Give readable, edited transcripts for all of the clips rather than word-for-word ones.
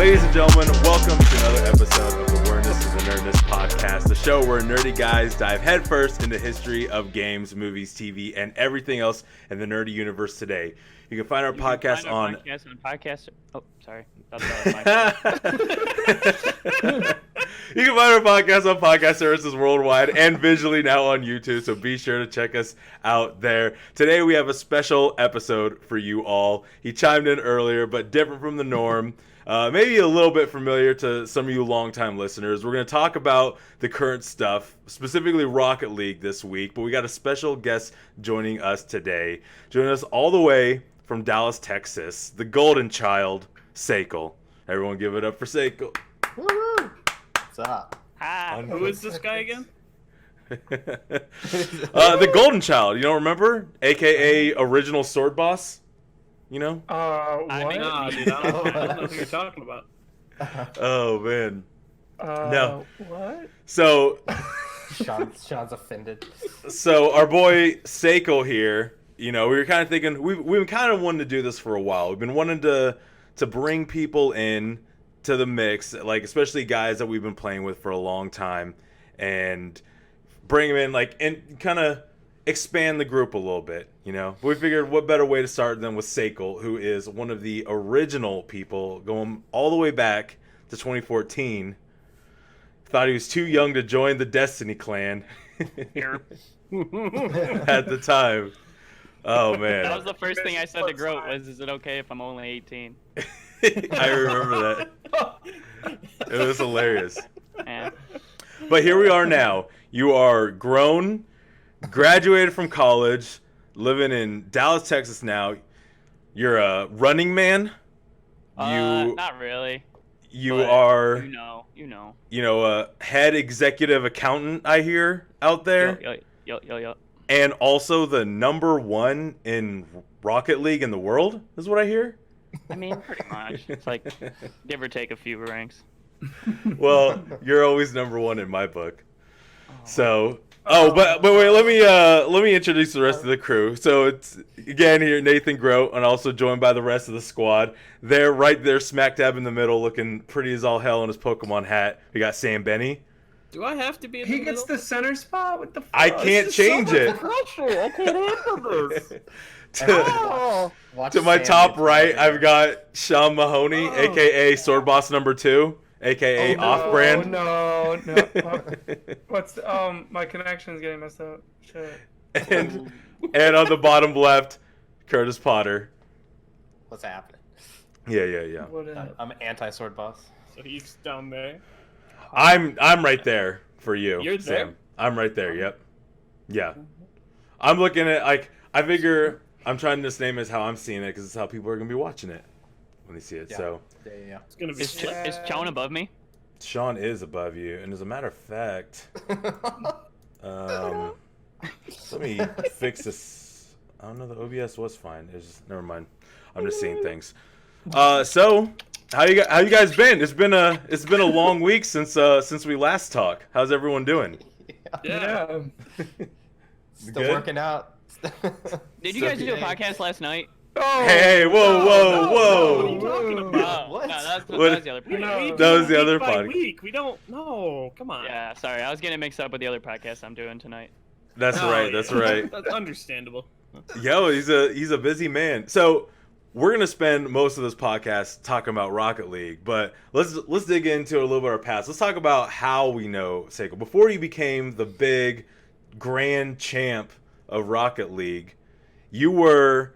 Ladies and gentlemen, welcome to another episode of the Wordness and the Nerdness podcast, the show where nerdy guys dive headfirst into history of games, movies, TV, and everything else in the nerdy universe today. You can find our podcast on... Oh, sorry. You can find our podcast on podcast services worldwide and visually now on YouTube, so be sure to check us out there. Today we have a special episode for you all. He chimed in earlier, but different from the norm. Maybe a little bit familiar to some of you longtime listeners. We're going to talk about the current stuff, specifically Rocket League this week, but we got a special guest joining us today. Joining us all the way from Dallas, Texas, the golden child, Seykl. Everyone give it up for Seykl. Woo! What's up? Hi. Who is this guy again? The golden child, you don't remember? AKA original sword boss? You know? What? Nah, dude, I don't know who you're talking about. Oh, man. No. What? So... Sean's offended. So our boy Seykl here, you know, we were kind of thinking, we've been kind of wanting to do this for a while. We've been wanting to bring people in to the mix, like especially guys that we've been playing with for a long time, and bring them in, like, and kind of expand the group a little bit, you know. We figured what better way to start than with Seykl, who is one of the original people, going all the way back to 2014. Thought he was too young to join the Destiny clan at the time. Oh, man. That was the first thing I said to Grote was, is it okay if I'm only 18? I remember that. It was hilarious. Yeah. But here we are now. You are grown, graduated from college, living in Dallas, Texas now. You're a running man. Not really. You are, you know, a head executive accountant, I hear, out there. Yo. And also the #1 in Rocket League in the world, is what I hear. I mean, pretty much. It's like, give or take a few ranks. Well, you're always #1 in my book. So, but wait, let me introduce the rest of the crew. So it's again here Nathan Grote, and also joined by the rest of the squad. They're right there, smack dab in the middle, looking pretty as all hell in his Pokemon hat. We got Sam Benny. Do I have to be in the He middle? gets the center spot? What the fuck? I can't change it. Pressure. I can't handle this. Watch To my Sam top get right, tired. I've got Sean Mahoney, Oh. aka Sword Boss #2, aka Off-Brand. No. What's my connection's getting messed up. Shit. And on the bottom left, Curtis Potter. What's happening? Yeah. What is it? I'm anti-sword boss. So he's down there. I'm right there for you, You're there? Sam. I'm right there. Yep. Yeah. I'm looking at, like, I figure I'm trying to just name it as how I'm seeing it because it's how people are gonna be watching it when they see it. Yeah. So Yeah. It's gonna be. Is Chown above me? Sean is above you, and as a matter of fact, let me fix this. I don't know. The OBS was fine. It's just never mind. I'm just seeing things. So. How you guys been? It's been a long week since we last talked. How's everyone doing? Yeah. Still Good? working out. Did you guys do a podcast last night? Oh, Hey, whoa! What are you talking about? What? No, that What? was the other We podcast. That was the do other week by podcast. week. We don't. No, come on. Yeah, sorry. I was getting mixed up with the other podcast I'm doing tonight. That's Oh, right. yeah. That's right. That's understandable. Yo, he's a busy man. So we're gonna spend most of this podcast talking about Rocket League, but let's dig into a little bit of our past. Let's talk about how we know Seykl. Before you became the big grand champ of Rocket League, you were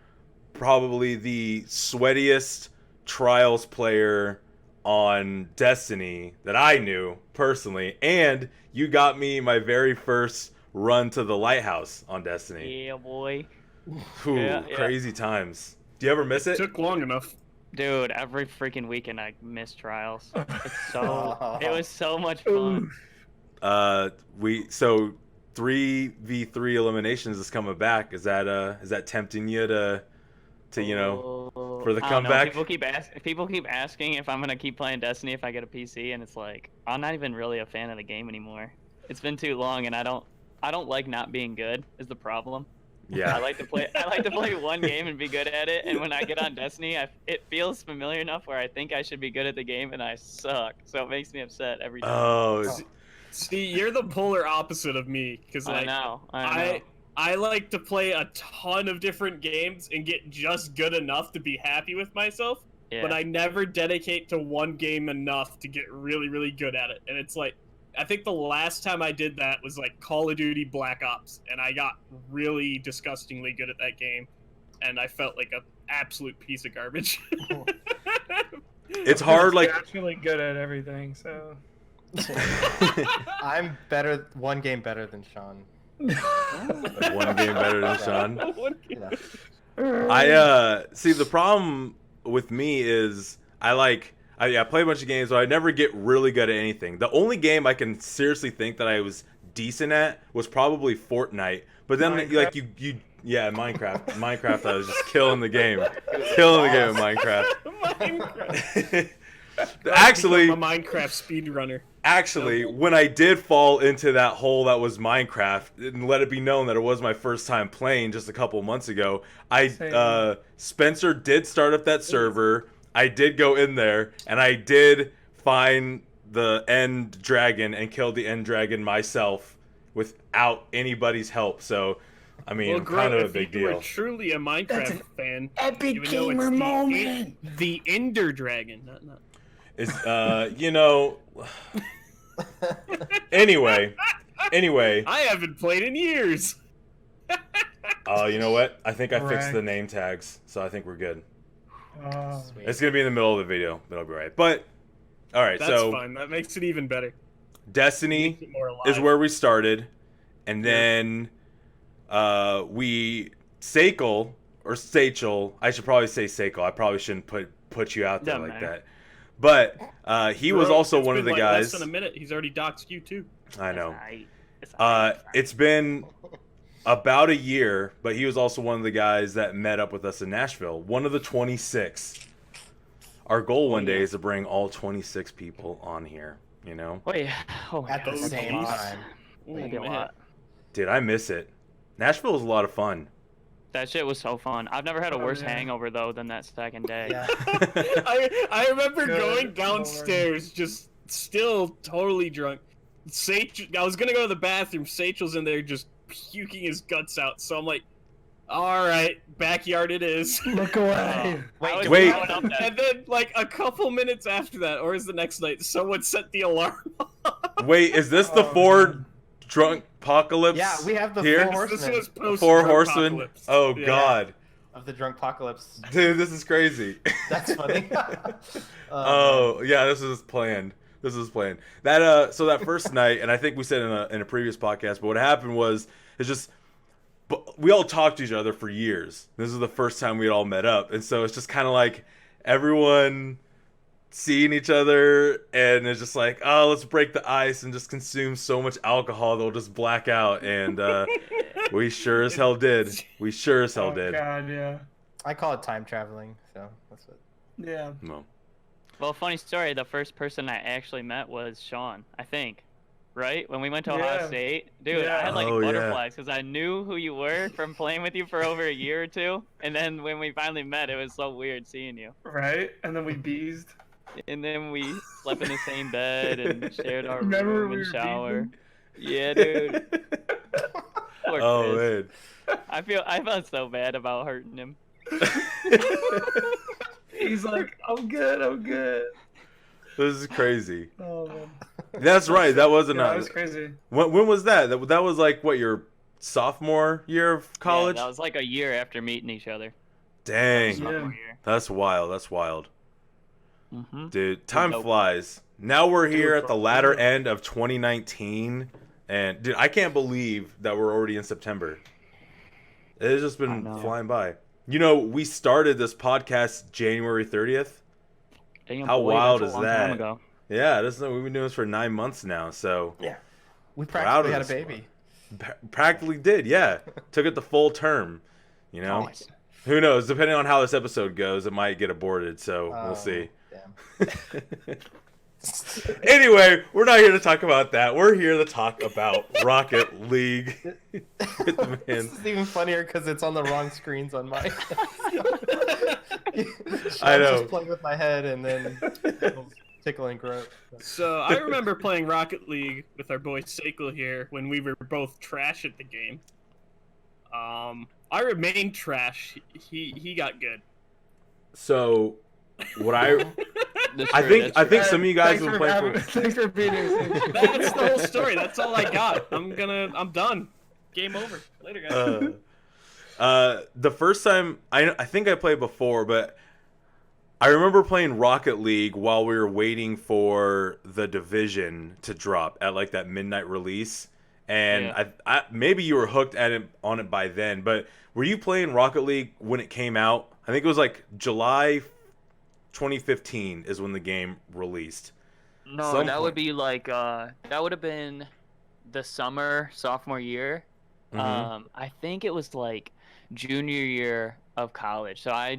probably the sweatiest trials player on Destiny that I knew personally, and you got me my very first run to the lighthouse on Destiny. Yeah, boy. Ooh, Yeah. crazy times. Do you ever miss it? Took long enough. Dude, every freaking weekend I miss trials. It was so much fun. So 3v3 eliminations is coming back. Is that tempting you to for the I don't know. comeback? People keep asking if I'm gonna keep playing Destiny if I get a PC, and it's like I'm not even really a fan of the game anymore. It's been too long, and I don't like not being good is the problem. Yeah. I like to play one game and be good at it, and when I get on Destiny, it feels familiar enough where I think I should be good at the game, and I suck. So it makes me upset every time. Oh, See, you're the polar opposite of me, because I like know. I like to play a ton of different games and get just good enough to be happy with myself, Yeah. but I never dedicate to one game enough to get really, really good at it. And it's like, I think the last time I did that was like Call of Duty Black Ops, and I got really disgustingly good at that game, and I felt like an absolute piece of garbage. it's hard. Like, You're actually good at everything, so. I'm better. One game better than Sean. one game better than Sean. Yeah. I see the problem with me is I play a bunch of games, but I never get really good at anything. The only game I can seriously think that I was decent at was probably Fortnite. But then Minecraft? yeah, Minecraft I was just killing the game. Killing the game of Minecraft. Minecraft. Actually, I'm a Minecraft speedrunner. Actually, when I did fall into that hole that was Minecraft, and let it be known that it was my first time playing just a couple months ago, Spencer did start up that server. I did go in there, and I did find the end dragon and killed the end dragon myself without anybody's help. So, I mean, Well, kind of a if big you were deal. truly a Minecraft fan, Epic you would know gamer it's moment. the Ender Dragon, not. Is Anyway, I haven't played in years. you know what? I think I fixed Correct. the name tags, so I think we're good. Sweet. It's gonna be in the middle of the video, but I'll be right. But all right, That's so fine. That makes it even better. Destiny Makes it more alive. is where we started, and then Seykl or Seykl. I should probably say Seykl. I probably shouldn't put you out there Doesn't like matter. that. But he was Bro, also it's one of been the like guys. Less than a minute. He's already doxed you too. I know. It's alright. It's been about a year, but he was also one of the guys that met up with us in Nashville. One of the 26. Our goal one day is to bring all 26 people on here. You know, Wait. Oh, At the God. same geez. time. That'd be a man. lot. dude, I miss it. Nashville was a lot of fun. That shit was so fun. I've never had a Oh, worse yeah. hangover though than that second day. Yeah. I remember Good going Lord. downstairs, just still totally drunk. I was gonna go to the bathroom. Seychl's in there just puking his guts out. So I'm like, all right, backyard it is. Look away. I was Wait. throwing up that- And then, like a couple minutes after that, or is the next night, someone set the alarm. Wait, is this the Oh, four man. drunk apocalypse? Yeah, we have the here? four This horsemen was post Four horsemen. apocalypse. Oh Yeah. God, of the drunk apocalypse. dude, this is crazy. That's funny. Oh yeah, this is planned. This is planned. That so that first night, and I think we said in a previous podcast, but what happened was it's just. But we all talked to each other for years. This is the first time we had all met up, and so it's just kind of like everyone seeing each other, and it's just like, oh, let's break the ice and just consume so much alcohol they'll just black out. And we sure as hell did. We sure as hell Oh, did. God, yeah. I call it time traveling, so that's what. Yeah. No. Well, funny story. The first person I actually met was Sean, I think. Right? When we went to Ohio Yeah. State? Dude, Yeah. I had like Oh, yeah. butterflies because I knew who you were from playing with you for over a year or two. And then when we finally met, it was so weird seeing you. Right? And then we beezed. And then we slept in the same bed and shared our Remember room we and were shower. Yeah, dude. Poor Oh Chris. man. I felt so bad about hurting him. He's like, I'm good, I'm good. This is crazy. Oh, man. That's right. That wasn't. Yeah, that was crazy. When was that? That was like what, your sophomore year of college? Yeah, that was like a year after meeting each other. Dang. Yeah. Sophomore year. That's wild. That's wild. Mm-hmm. Dude, time Dope. flies. Now we're here Dude, at the latter end of 2019, and dude, I can't believe that we're already in September. It has just I been know. flying by. You know, we started this podcast January 30th. Damn, How boy, wild that's is a long time that? ago. Yeah, we've been doing this for 9 months now, so We Proud practically of had a this baby. practically did. Yeah, took it the full term. You know, Nice. who knows? Depending on how this episode goes, it might get aborted. So we'll see. Damn. Anyway, we're not here to talk about that. We're here to talk about Rocket League. With the man. This is even funnier because it's on the wrong screens on mine. I know. Just playing with my head and then tickling growth. So I remember playing Rocket League with our boy Seykl here when we were both trash at the game. I remained trash. He got good. So, what I That's I true, think that's I true. think some of you guys will play for. Thanks for beating us. That's the whole story. That's all I got. I'm done. Game over. Later, guys. The first time I think I played before, but I remember playing Rocket League while we were waiting for the Division to drop at like that midnight release, and Yeah. I maybe you were hooked at it on it by then. But were you playing Rocket League when it came out? I think it was like July 2015 is when the game released. No, Some that would point. be like that would have been the summer sophomore year. Mhm. I think it was like junior year of college. So I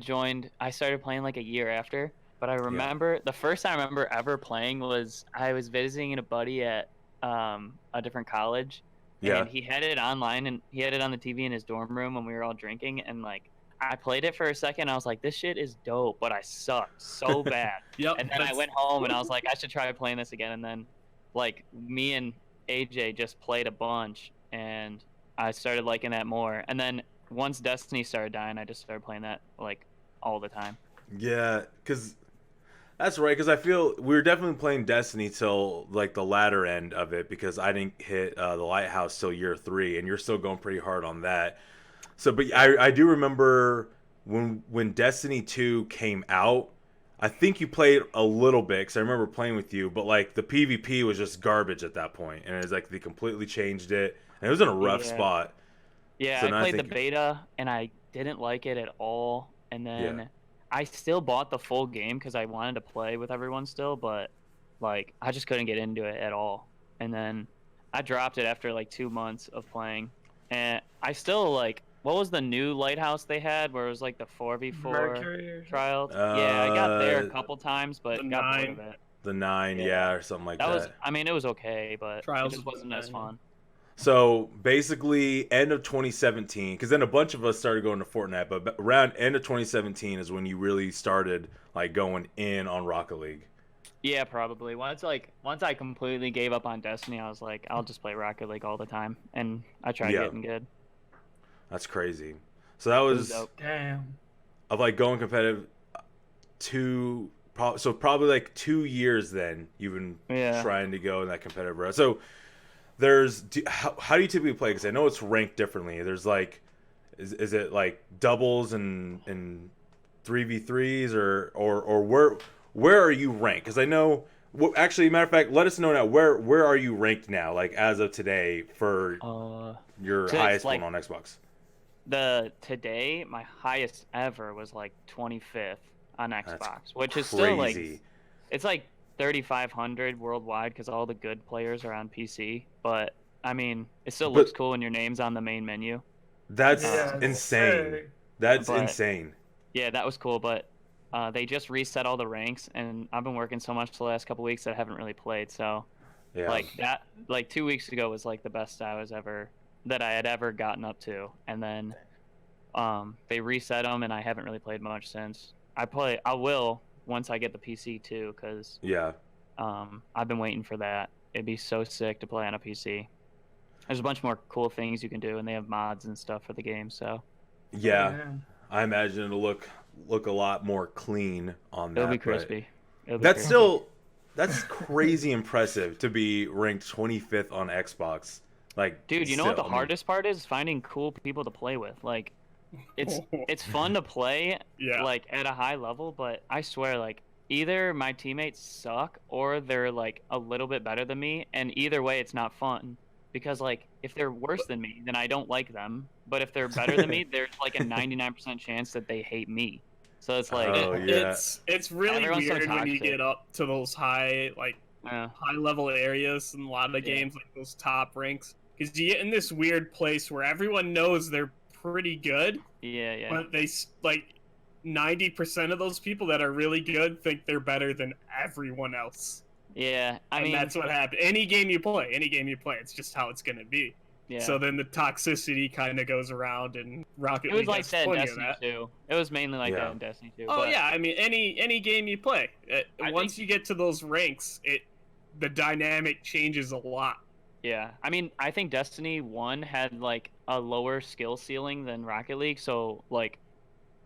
started playing like a year after. But I remember the first time I remember ever playing was I was visiting a buddy at a different college. Yeah. And he had it online and he had it on the TV in his dorm room when we were all drinking, and like I played it for a second. I was like, this shit is dope, but I sucked so bad. Yep. And then I went home and I was like, I should try playing this again. And then, like, me and AJ just played a bunch, and I started liking that more. And then once Destiny started dying, I just started playing that like all the time. Yeah, because that's right. Because I feel we were definitely playing Destiny till like the latter end of it, because I didn't hit the Lighthouse till year 3, and you're still going pretty hard on that. So, but I do remember when Destiny 2 came out. I think you played a little bit because I remember playing with you, but like the PvP was just garbage at that point, and it was like they completely changed it, and it was in a rough Yeah. spot. Yeah, So I now I played the think- beta and I didn't like it at all. And then Yeah. I still bought the full game because I wanted to play with everyone still, but like I just couldn't get into it at all. And then I dropped it after like 2 months of playing. And I still like, what was the new Lighthouse they had where it was like the 4v4 Mercury or something. trials? Yeah, I got there a Uh, couple times, but the got bored 9. of it. The 9, Yeah. yeah, or something like That that. was, I mean, it was okay, but Trials it just was wasn't as 9. fun. So basically, end of 2017, because then a bunch of us started going to Fortnite, but around end of 2017 is when you really started like going in on Rocket League. Yeah, probably. Once I completely gave up on Destiny, I was like, I'll just play Rocket League all the time, and I tried Yeah. getting good. That's crazy. So that It was dope. Damn. of like going competitive so probably like 2 years then you've been Yeah. trying to go in that competitive route. So how do you typically play? Because I know it's ranked differently. There's like, is it like doubles and 3v3s or where are you ranked? Because I know, well, actually, matter of fact, let us know now where are you ranked now, like as of today for your so it's highest like- one on Xbox. Today, my highest ever was like 25th on That's Xbox, which is still like, Crazy. it's like 3,500 worldwide because all the good players are on PC. But I mean, it still But- looks cool when your name's on the main menu. That's Yeah, insane. sick. That's But- insane. Yeah, that was cool, but they just reset all the ranks, and I've been working so much the last couple weeks that I haven't really played. So Yeah. like 2 weeks ago was like the best I had ever gotten up to, and then they reset them, and I haven't really played much since. I will once I get the PC too, because Yeah. I've been waiting for that. It'd be so sick to play on a PC. There's a bunch more cool things you can do, and they have mods and stuff for the game. So Yeah. I imagine it'll look a lot more clean on that. it'll be but crispy. It'll be That's crispy. that's crazy impressive to be ranked 25th on Xbox. Like, Dude, you know what the still, I mean, hardest part is? Finding cool people to play with. Like, it's fun to play Yeah. like at a high level, but I swear, like, either my teammates suck or they're like a little bit better than me, and either way, it's not fun. Because like, if they're worse than me, then I don't like them. But if they're better than me, there's like a 99% chance that they hate me. So it's like, Oh, yeah. It's really Everyone's so weird when you toxic. get up to those high level areas in a lot of Yeah. games, like those top ranks, because you get in this weird place where everyone knows they're pretty good, yeah. but like 90% of those people that are really good think they're better than everyone else. Yeah, I and mean, that's what happened. Any game you play, it's just how it's gonna be. yeah. So then the toxicity kind of goes around, and Rocket It was League like has that in plenty Destiny of that. 2. It was mainly like Yeah. that in Destiny 2. Oh but yeah, I mean any game you play, I once think- you get to those ranks, the dynamic changes a lot. Yeah, I mean, I think Destiny 1 had like a lower skill ceiling than Rocket League, so like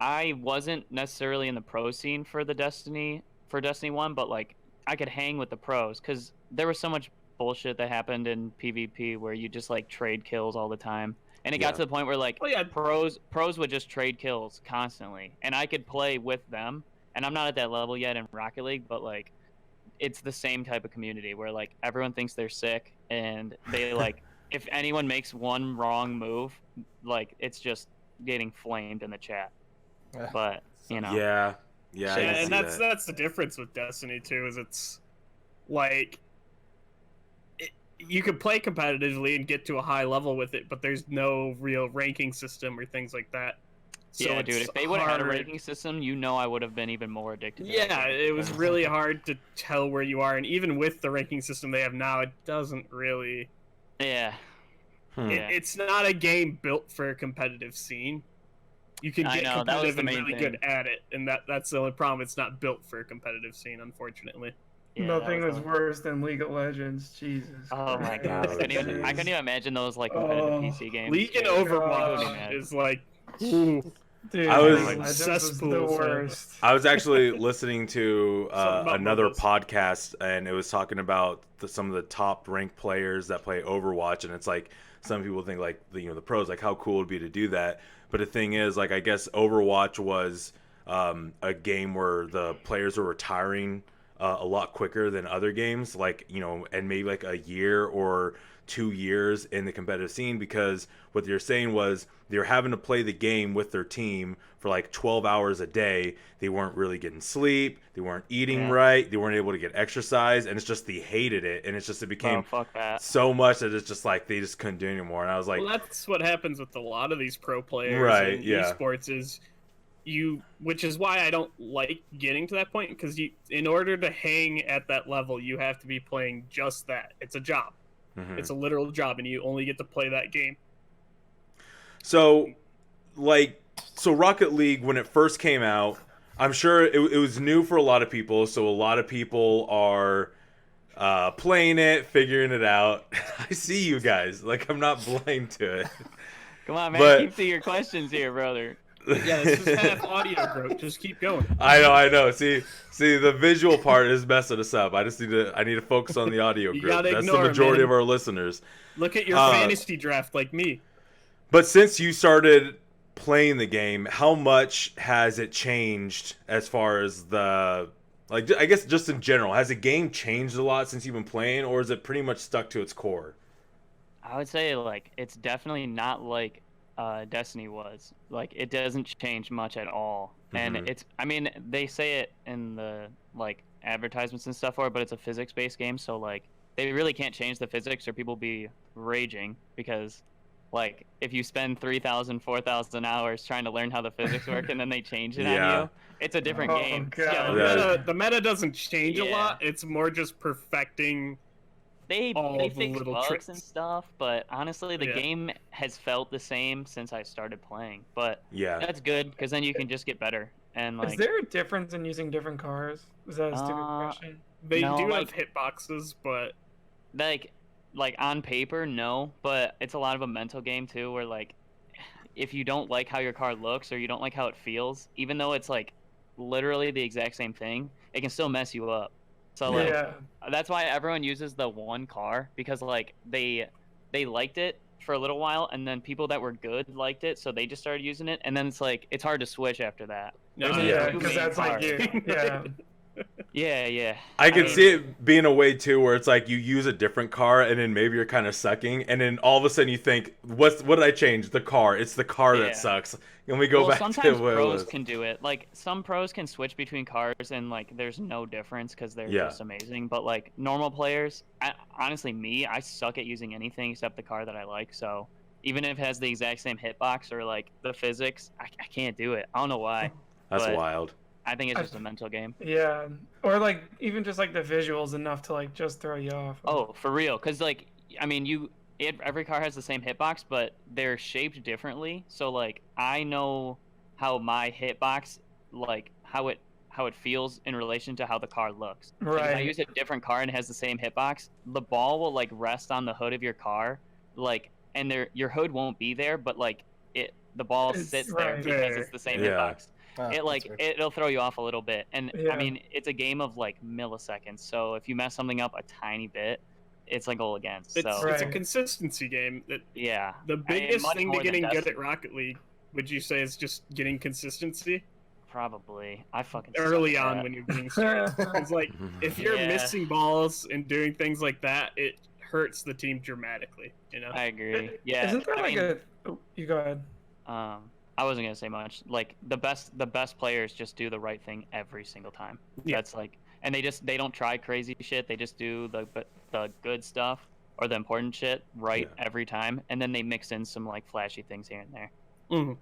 I wasn't necessarily in the pro scene for Destiny 1, but like I could hang with the pros cuz there was so much bullshit that happened in PvP where you just like trade kills all the time. And it got Yeah. to the point where like Oh yeah, pros would just trade kills constantly and I could play with them. And I'm not at that level yet in Rocket League, but like it's the same type of community where like everyone thinks they're sick and they like if anyone makes one wrong move, like it's just getting flamed in the chat. But you know, Yeah. Yeah. I yeah, can and see that's that. that's the difference with Destiny 2 is it's like you can play competitively and get to a high level with it, but there's no real ranking system or things like that. So yeah, dude. it's If they would have had a hard- ranking system, you know, I would have been even more addicted. To Yeah, that game it was because- really hard to tell where you are, and even with the ranking system they have now, it doesn't really. Yeah, Hmm. Yeah. It's not a game built for a competitive scene. You can I get know, that was competitive the and main really thing. good at it, and that's the only problem. It's not built for a competitive scene, unfortunately. yeah, Nothing that was the- worse than League of Legends. Jesus. Oh my Christ. god, Oh, I couldn't even imagine those like competitive Oh, PC games. League and dude. I wouldn't Overwatch imagine. is like, ooh, Dude, I was- League of Legends was the Cesspool, so- worst. I was actually listening to Something about another MOBAs. podcast, and it was talking about some of the top ranked players that play Overwatch, and it's like some people think like the pros, like how cool it would be to do that. But the thing is, like I guess Overwatch was a game where the players were retiring a lot quicker than other games, like and maybe like a year or 2 years in the competitive scene, because what they're saying was they're having to play the game with their team for like 12 hours a day. They weren't really getting sleep, they weren't eating Yeah. right, they weren't able to get exercise, and it's just they hated it, and it's just it Oh, became fuck that. so much that it's just like they just couldn't do it anymore. And I was like, well, that's what happens with a lot of these pro players Right, in yeah. esports is which is why I don't like getting to that point, because in order to hang at that level, you have to be playing just that. It's a job. mhm. It's a literal job, and you only get to play that game. So Rocket League, when it first came out, I'm sure it was new for a lot of people. So a lot of people are playing it, figuring it out. I see you guys. Like I'm not blind to it. Come on, man. But- Keep to your questions here, brother. Yeah, this is half audio growth. Just keep going. I know. See, the visual part is messing us up. I need to focus on the audio You group. gotta That's the ignore it, majority man. of our listeners. Look at your Uh, fantasy draft like me. But since you started playing the game, how much has it changed as far as I guess just in general, has the game changed a lot since you've been playing, or is it pretty much stuck to its core? I would say like it's definitely not like Destiny was. Like it doesn't change much at all. And Mhm. I mean, they say it in the like advertisements and stuff for it, but it's a physics-based game, so like they really can't change the physics or people be raging because like if you spend 3,000, 4,000 hours trying to learn how the physics work and then they change it Yeah. on you, it's a different Oh, game. God. Yeah, Yeah. the meta doesn't change a Yeah. lot. It's more just perfecting. They all they the fix little bugs tricks. and stuff, but honestly, the Yeah. game has felt the same since I started playing. But Yeah. that's good because then you can just get better. And Is like, there a difference in using different cars? Is that a stupid question? They No, do like- have hitboxes, but like on paper, no, but it's a lot of a mental game too, where like, if you don't like how your car looks or you don't like how it feels, even though it's like literally the exact same thing, it can still mess you up. So like, Yeah. that's why everyone uses the one car because like they liked it for a little while and then people that were good liked it, so they just started using it, and then it's like it's hard to switch after that. There's No, only Yeah, two because main that's like cars. you. Yeah. Yeah. I can mean, see it being a way too, where it's like you use a different car, and then maybe you're kind of sucking, and then all of a sudden you think, what did I change? The car. It's the car Yeah. that sucks. And we go well, back sometimes to what it pros was. can do it. Like some pros can switch between cars and like there's no difference because they're Yeah. just amazing. But like normal players, honestly, I suck at using anything except the car that I like. So even if it has the exact same hitbox or like the physics, I can't do it. I don't know why. That's but- wild. I think it's just a mental game. Yeah, or like even just like the visuals enough to like just throw you off. Oh, for real? Because like, I mean, every car has the same hitbox, but they're shaped differently. So like, I know how my hitbox, like how it feels in relation to how the car looks. Like, if I Right. use a different car and it has the same hitbox, the ball will like rest on the hood of your car, like, and your hood won't be there, but like the ball It's sits there right because it's the same Yeah. hitbox. Ah, It like that's weird. it'll throw you off a little bit, and Yeah. I mean it's a game of like milliseconds. So if you mess something up a tiny bit, it's a goal against. It's So it's a Right. consistency game. That yeah, the biggest much thing to more than getting good Destiny. at Rocket League, would you say, is just getting consistency Probably I fucking suck early at on that. when you're getting started? It's like if you're Yeah. missing balls and doing things like that, it hurts the team dramatically. You know. I agree. Yeah, Isn't there I like mean, a? Oh, you go ahead. I wasn't gonna say much. Like the best players just do the right thing every single time. Yeah. That's like, and they don't try crazy shit. They just do the good stuff or the important shit right Yeah. every time, and then they mix in some like flashy things here and there. Mhm.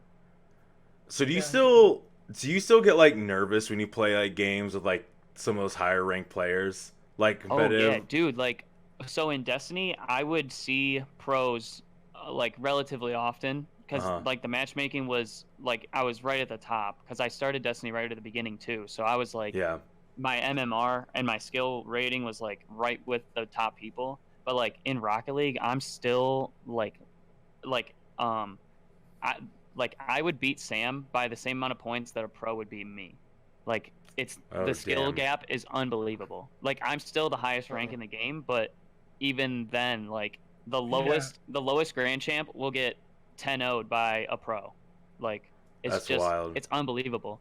So do you Yeah. still get like nervous when you play like games with like some of those higher ranked players, like Oh yeah, competitive? dude. Like, so in Destiny, I would see pros like relatively often because Uh-huh. like the matchmaking was like I was right at the top because I started Destiny right at the beginning too. So I was like, Yeah. my MMR and my skill rating was like right with the top people. But like in Rocket League, I'm still like I I would beat Sam by the same amount of points that a pro would beat me. Like it's Oh, the skill damn. gap is unbelievable. Like I'm still the highest rank in the game, but even then, like the lowest grand champ will get 10-0'd by a pro. Like it's That's just wild. it's unbelievable.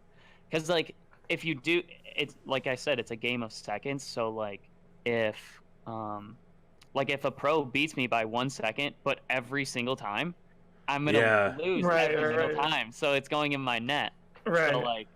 Cuz like if you do, it's like I said, it's a game of seconds. So like if a pro beats me by 1 second, but every single time, I'm gonna Yeah. lose Right, every right, single right. time. So it's going in my net. Right. So like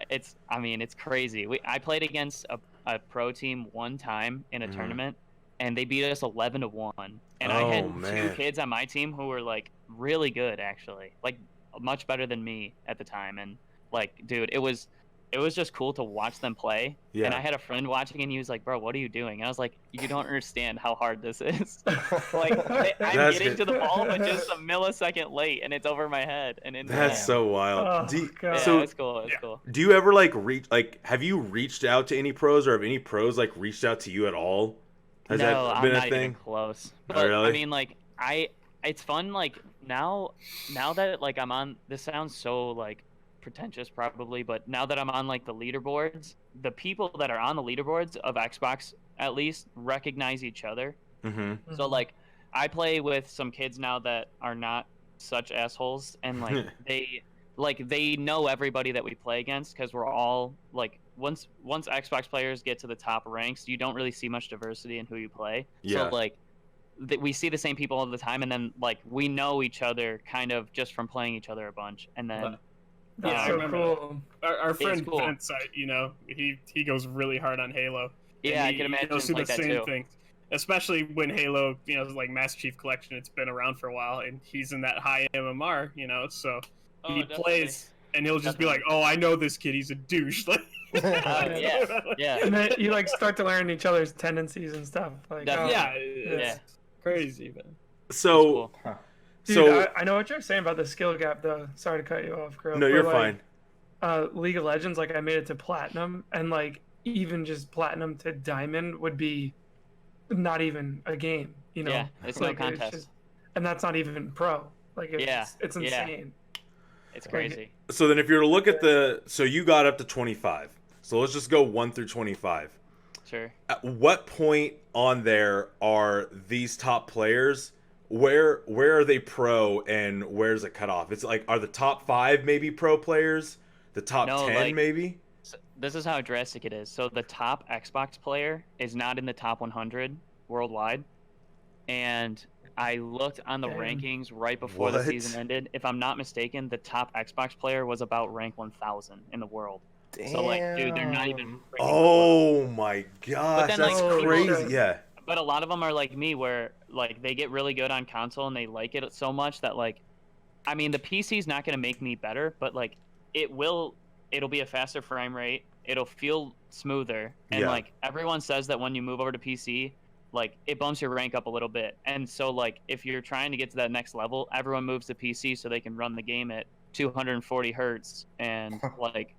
it's crazy. I played against a pro team one time in a Mhm. tournament, and they beat us 11-1. And I Oh, had two man. kids on my team who were like really good actually, like much better than me at the time. And like, dude, it was just cool to watch them play. Yeah. And I had a friend watching, and he was like, "Bro, what are you doing?" And I was like, "You don't understand how hard this is. Like, I'm That's getting good. to the ball, but just a millisecond late, and it's over my head." And in That's so wild. Oh, Do yeah, so it's cool. It's Yeah. cool. do you ever like have you reached out to any pros, or have any pros like reached out to you at all? Has No, that I'm been not a thing? even close. Oh, But really? I mean, like, it's fun. Like now that like I'm on. This sounds so like pretentious, probably, but now that I'm on like the leaderboards, the people that are on the leaderboards of Xbox at least recognize each other. Mm-hmm. So like, I play with some kids now that are not such assholes, and like they know everybody that we play against because we're all like once Xbox players get to the top ranks, you don't really see much diversity in who you play. Yeah. So like we see the same people all the time, and then like we know each other kind of just from playing each other a bunch, and then That's Yeah, I so remember cool. Our friend cool. Vince, you know, he goes really hard on Halo. yeah, I And can he imagine goes it's through like the that same too. thing, especially when Halo, you know, like Master Chief Collection, it's been around for a while, and he's in that high MMR, you know, so Oh, he definitely. plays, and he'll just be like, "Oh, I know this kid. He's a douche." Like, Yeah, yeah. And then you like start to learn each other's tendencies and stuff. Like, Definitely. yeah, it's crazy, man. So Cool. Dude, so I know what you're saying about the skill gap, though. Sorry to cut you off, Grill. no, but, you're like, fine. League of Legends, like I made it to platinum, and like even just platinum to diamond would be not even a game, you know? Yeah, it's no Like, contest. and that's not even pro. Like it's Yeah, it's yeah. insane. It's crazy. So then if you were to look at so you got up to 25. So let's just go 1 through 25. Sure. At what point on there are these top players? Where are they pro and where's it cut off? It's like, are the top 5 maybe pro players? The top No, 10 like- maybe? So this is how drastic it is. So the top Xbox player is not in the top 100 worldwide, and I looked on the Damn. rankings right before the What? season ended. If I'm not mistaken, the top Xbox player was about rank 1,000 in the world. So like, dude, they're not even. freaking Oh my gosh, then, that's like, crazy. people- Yeah. But a lot of them are like me, where like they get really good on console and they like it so much that like, I mean, the PC's not gonna make me better, but like it will it'll be a faster frame rate. It'll feel smoother, and Yeah. like everyone says that when you move over to PC, like it bumps your rank up a little bit. And so like if you're trying to get to that next level, everyone moves to PC so they can run the game at 240 hertz and like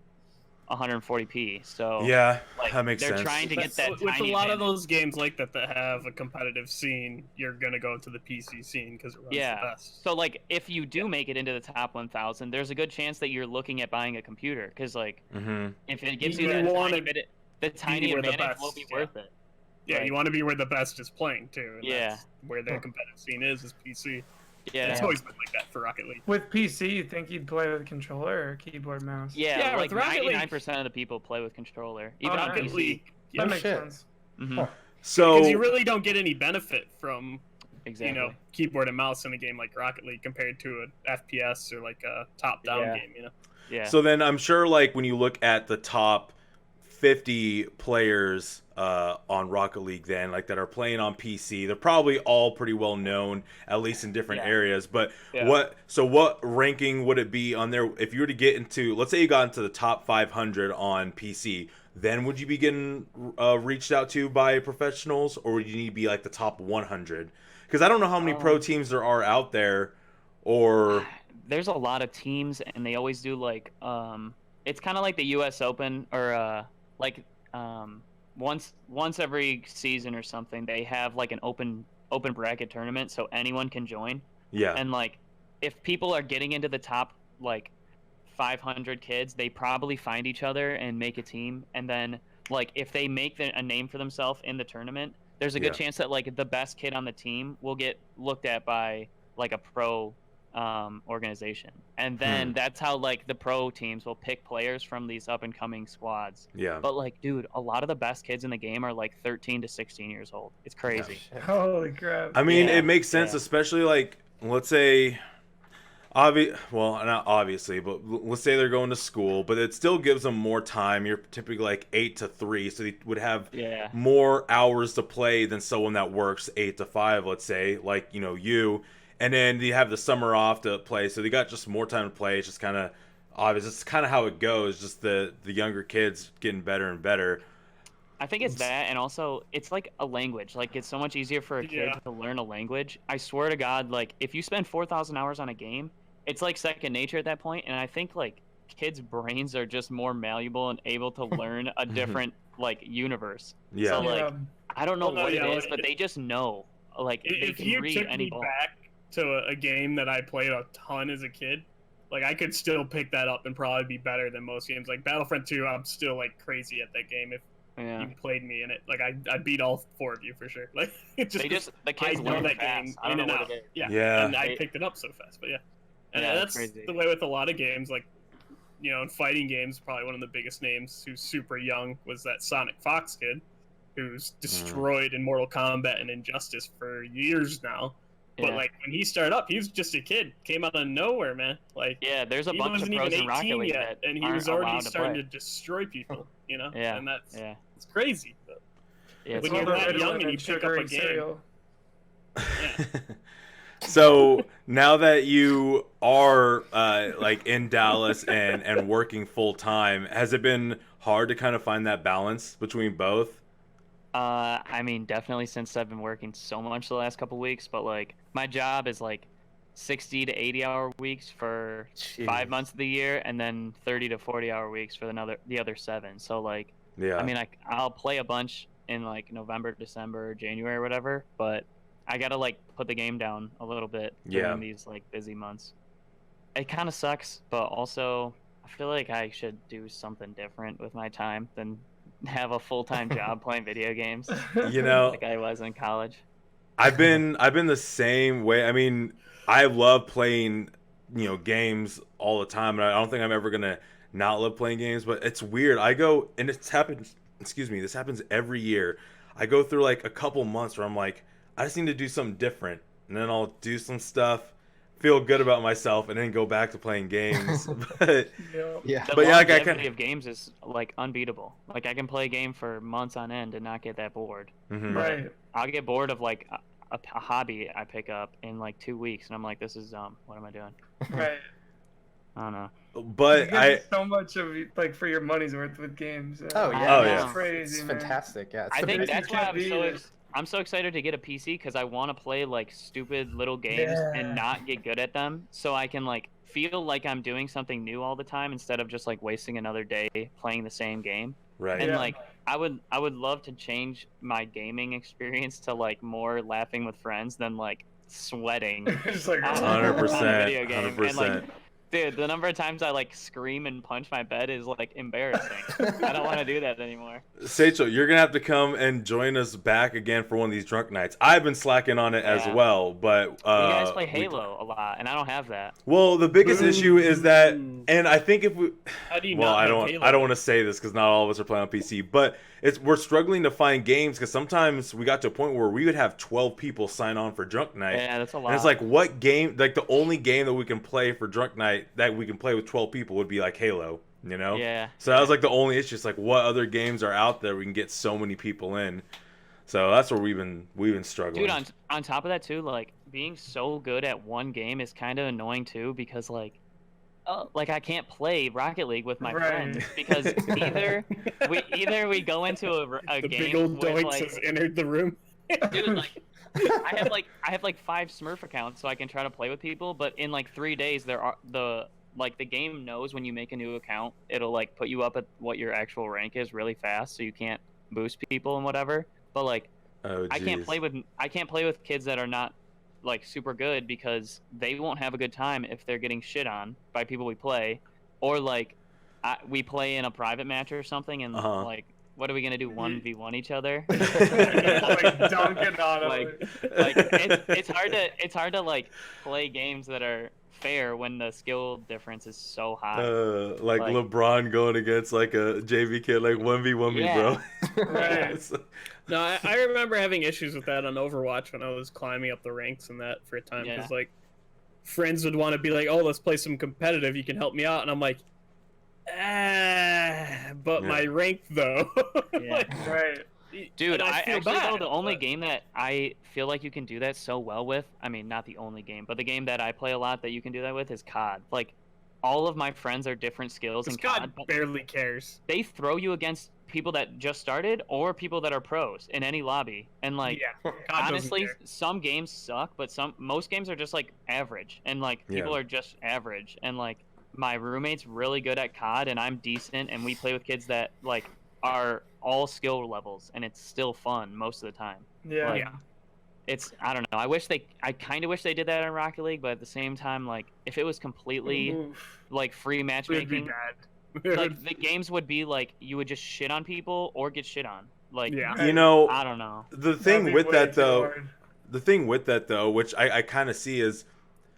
140p. So Yeah, like, that makes they're sense. trying to get that with a tiny lot of advantage. those games like that have a competitive scene, you're gonna go to the PC scene because it runs Yeah. the best. So like if you do make it into the top 1,000, there's a good chance that you're looking at buying a computer because like Mm-hmm. if it gives You you that wanna tiny bit, the tiny where the advantage will be best, yeah. worth it. Yeah, Like- you want to be where the best is playing too. And Yeah. that's where the competitive scene is PC. Yeah. It's always been like that for Rocket League. With PC, you think you'd play with controller or keyboard mouse? Yeah, Yeah, like with Rocket League- 99% of the people play with controller, even on Rocket PC. League, yeah, That makes shit. sense. Mhm. Huh. So because you really don't get any benefit from Exactly. keyboard and mouse in a game like Rocket League compared to an FPS or like a top-down Yeah. game. Yeah. So then I'm sure like when you look at the top 50 players on Rocket League then like that are playing on PC, they're probably all pretty well known at least in different Yeah. areas. But Yeah. what ranking would it be on there if you were to get into, let's say you got into the top 500 on PC, then would you be getting reached out to by professionals, or would you need to be like the top 100? Because I don't know how many pro teams there are out there, or There's a lot of teams, and they always do like it's kind of like the U.S. Open or like once every season or something they have like an open bracket tournament so anyone can join. yeah. And like if people are getting into the top like 500 kids, they probably find each other and make a team, and then like if they make a name for themselves in the tournament, there's a good Yeah. chance that like the best kid on the team will get looked at by like a pro organization, and then that's how like the pro teams will pick players from these up and coming squads. Yeah. But like, dude, a lot of the best kids in the game are like 13 to 16 years old. It's crazy. Holy crap. I mean, Yeah, it makes sense, yeah. especially like, let's say, well, not obviously, but let's say they're going to school, but it still gives them more time. You're typically like 8 to 3, so they would have Yeah. more hours to play than someone that works 8 to 5, let's say, like, you. And then you have the summer off to play, so they got just more time to play. It's just kind of obvious. It's kind of how it goes, just the younger kids getting better and better. I think it's that, and also it's like a language. Like it's so much easier for a kid Yeah. to learn a language. I swear to God, like if you spend 4,000 hours on a game, it's like second nature at that point. And I think like kids' brains are just more malleable and able to learn a different like universe. Yeah. So like Yeah. I don't know Well, no, what yeah, it is, like, but they just know. Like they If can you read took any me ball. back to a game that I played a ton as a kid, like I could still pick that up and probably be better than most games. Like Battlefront 2, I'm still like crazy at that game. If Yeah. you played me in it, like I beat all 4 of you for sure. Like it They just the I kids know learn that fast. game I don't in know and what out. it is. Yeah. And I They- picked it up so fast. But yeah, and Yeah, it's that's crazy. the way with a lot of games. Like in fighting games, probably one of the biggest names who's super young was that Sonic Fox kid, who's destroyed in Mortal Kombat and Injustice for years now. But Yeah. like when he started up, he was just a kid, came out of nowhere, man. Like Yeah, there's a he bunch of wasn't pros even in Rocket 18 League yet, that and he aren't was already allowed to starting play. to destroy people. Yeah. And that's Yeah. it's crazy. But Yeah, When it's you're crazy. that Ritalin young and you and pick up sugary a game. cereal. So now that you are like in Dallas and working full time, has it been hard to kind of find that balance between both? I mean, definitely since I've been working so much the last couple weeks, but like my job is like 60 to 80-hour weeks for 5 Jeez. months of the year, and then 30 to 40-hour weeks for the other 7. So like, Yeah. I mean, I'll play a bunch in like November, December, January, or whatever, but I gotta like put the game down a little bit during Yeah. these like busy months. It kind of sucks, but also I feel like I should do something different with my time than have a full-time job playing video games You know, like I was in college. I've been the same way. I mean, I love playing, games all the time, and I don't think I'm ever gonna not love playing games. But it's weird. I go, and it's happened. Excuse me. This happens every year. I go through like a couple months where I'm like, I just need to do something different, and then I'll do some stuff, feel good about myself, and then go back to playing games. But Yeah. Yeah. The But yeah, like, I longevity can- of games is like unbeatable. Like I can play a game for months on end and not get that bored. mhm. Right. I'll get bored of like a hobby I pick up in like 2 weeks, and I'm like, this is dumb. What am I doing? Right. I don't know. but get so much of like for your money's worth with games. Oh I yeah, Oh, know. yeah. It's crazy, It's man. fantastic. Yeah, it's I the think best that's you why can I'm be. so excited to get a PC because I want to play like stupid little games and Yeah. not get good at them, so I can like feel like I'm doing something new all the time instead of just like wasting another day playing the same game. right. And Yeah. like I would love to change my gaming experience to like more laughing with friends than like sweating It's like on a 100%, video game. And like 100%. dude, the number of times I like scream and punch my bed is like embarrassing. I don't want to do that anymore. Seykl, you're gonna have to come and join us back again for one of these drunk nights. I've been slacking on it as Yeah. well, but You guys play we- Halo a lot, and I don't have that. well, the biggest issue is that, Ooh. and I think if we, How do you well, not I have don't, Halo? I don't want to say this because not all of us are playing on PC, but we're struggling to find games because sometimes we got to a point where we would have 12 people sign on for drunk night. Yeah, that's a lot. And it's like, what game? Like the only game that we can play for drunk night that we can play with 12 people would be like Halo, you know? Yeah. So that was like the only issue. It's like, what other games are out there we can get so many people in? So that's where we've been struggling. Dude, on top of that too, like being so good at one game is kind of annoying too because like I can't play Rocket League with my Right. friends because either we go into a The game big old with doinks like has entered the room. dude like I have like 5 Smurf accounts so I can try to play with people, but in like 3 days the game knows when you make a new account, it'll like put you up at what your actual rank is really fast so you can't boost people and whatever. But like oh, I can't jeez. play with kids that are not like super good because they won't have a good time if they're getting shit on by people we play, or like we play in a private match or something and Uh-huh. like what are we gonna do 1v1 each other? like dunking on him. like it's hard to like play games that are fair when the skill difference is so high. Like Like- LeBron going against like a JV kid, like 1v1 me, Yeah. bro. Right. No, I remember having issues with that on Overwatch when I was climbing up the ranks and that for a time because like friends would want to be like, "Oh, let's play some competitive. You can help me out," and I'm like, but Yeah. my rank though. Yeah. Like, Right. Dude, and I feel actually bad, though the only but- game that I feel like you can do that so well with, I mean not the only game, but the game that I play a lot that you can do that with is COD. Like all of my friends are different skills in Scott COD, but barely cares. they throw you against people that just started or people that are pros in any lobby. And like Yeah, God doesn't honestly, care. some games suck, but most games are just like average, and like people Yeah. are just average. And like my roommate's really good at COD, and I'm decent, and we play with kids that like are all skill levels, and it's still fun most of the time. Yeah. Like, Yeah. It's I don't know. I kind of wish they did that in Rocket League, but at the same time, like if it was completely Oof. like free It would be matchmaking, bad. like the games would be like you would just shit on people or get shit on. Like Yeah. You know, I don't know. the That'd thing be with way that too though, hard. which I kind of see is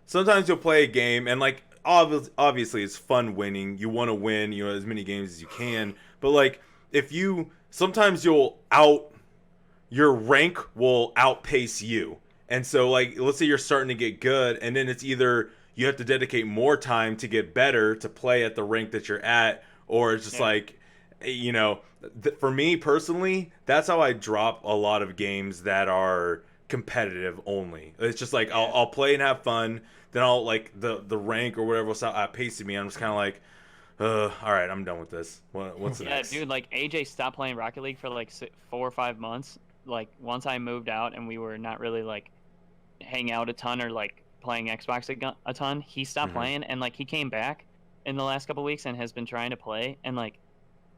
sometimes you'll play a game and like obviously it's fun winning. You want to win, you know, as many games as you can. But like if you sometimes your rank will outpace you. And so like let's say you're starting to get good and then it's either you have to dedicate more time to get better to play at the rank that you're at, or it's just Yeah. like, you know, for me personally, that's how I drop a lot of games that are competitive only. It's just like I'll play and have fun, then I'll like the rank or whatever was pacing me. I'm just kind of like, all right, I'm done with this. What's the Yeah, next? dude, like AJ stopped playing Rocket League for like 4 or 5 months. Like once I moved out and we were not really like hang out a ton or like playing Xbox a ton, he stopped Mhm. playing, and like he came back in the last couple weeks and has been trying to play, and like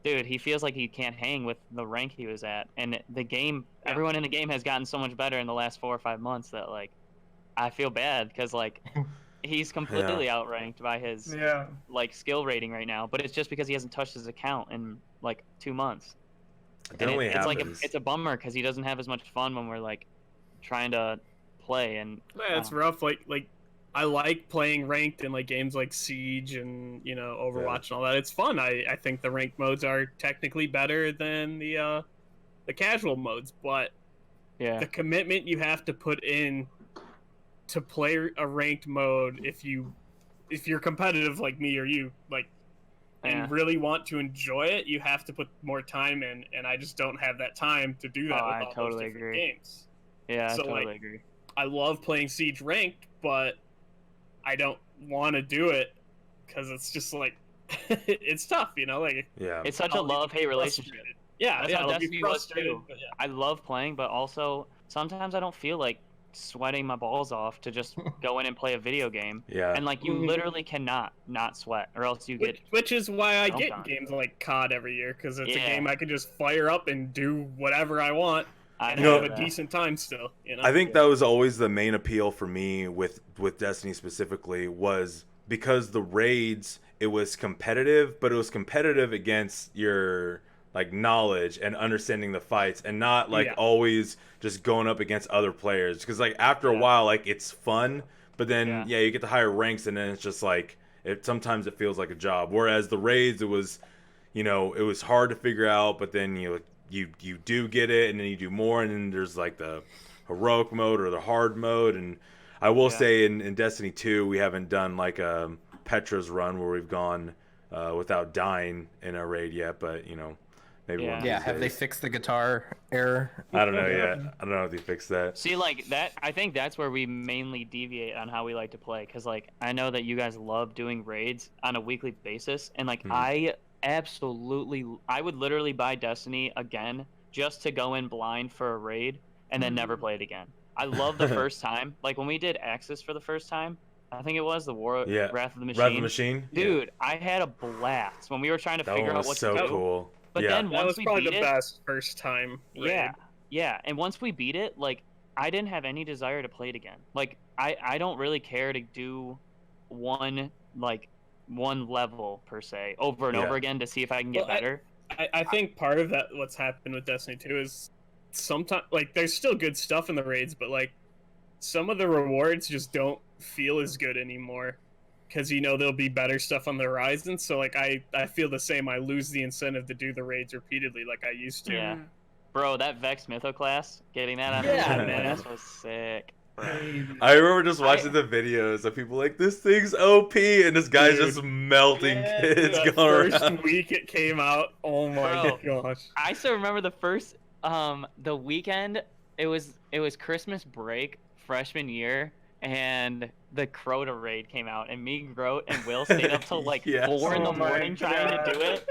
dude, he feels like he can't hang with the rank he was at, and the game, everyone in the game has gotten so much better in the last 4 or 5 months that like I feel bad because like he's completely outranked by his Yeah. like skill rating right now, but it's just because he hasn't touched his account in like 2 months. It And definitely it's like happens. it's a bummer because he doesn't have as much fun when we're like trying to play. And Yeah, it's rough. Like I like playing ranked in like games like Siege and Overwatch and all that. It's fun. I think the ranked modes are technically better than the casual modes, but yeah, the commitment you have to put in to play a ranked mode if you're competitive like me or you and Yeah. really want to enjoy it, you have to put more time in, and I just don't have that time to do that Oh, with I all totally those different agree. games. yeah, I So, totally like, agree. I love playing Siege ranked, but I don't want to do it because it's just like it's tough, you know. Like Yeah. It's such a I'll be love-hate relationship. frustrated. Yeah, That's yeah, how I'll be Destiny was frustrated, too. but yeah. I love playing, but also sometimes I don't feel like sweating my balls off to just go in and play a video game. Yeah. And like you Mhm. literally cannot not sweat, or else you get Which is why I dumped get on. games like COD every year, because it's a Yeah. game I can just fire up and do whatever I want I and know have a that. decent time still. You know. I think that was always the main appeal for me with Destiny specifically, was because the raids, it was competitive, but it was competitive against your like knowledge and understanding the fights, and not like Yeah. always just going up against other players, because like after a Yeah. while, like it's fun, but then Yeah. you get the higher ranks, and then it's just like sometimes it feels like a job, whereas the raids, it was, you know, it was hard to figure out, but then you do get it, and then you do more, and then there's like the heroic mode or the hard mode. And I will Yeah. say in Destiny 2, we haven't done like a Petra's run where we've gone without dying in a raid yet, but you know, maybe one of Yeah, these have they days. fixed the guitar error? I don't know yet. I don't know if they fixed that. See, like that, I think that's where we mainly deviate on how we like to play. Because, like, I know that you guys love doing raids on a weekly basis, and like, I would literally buy Destiny again just to go in blind for a raid and then never play it again. I love the first time, like when we did Axis for the first time. I think it was the Yeah. Wrath of the Machine. Wrath of the Machine? Dude, I had a blast when we were trying to That figure one out was what so to do. cool. But Yeah. then That once was we probably beat the it, best first time. yeah, yeah. And once we beat it, like I didn't have any desire to play it again. Like I don't really care to do one level per se over and Yeah. over again to see if I can get Well, better. I think part of that, what's happened with Destiny 2 is sometimes, like, there's still good stuff in the raids, but like some of the rewards just don't feel as good anymore, because you know there'll be better stuff on the horizon. So like I feel the same. I lose the incentive to do the raids repeatedly like I used to. Yeah. Bro, that Vex Mytho class, getting that on Yeah, the man. class was sick. I remember just watching the videos of people like, this thing's OP, and this guy's Dude. just melting Yeah, kids that going first around. week it came out. Oh my Bro. gosh. I still remember the first the weekend. It was Christmas break freshman year, and the Crota raid came out, and me, Grote, and Will stayed up till like Yes. 4 in the Oh my morning trying to God. do it.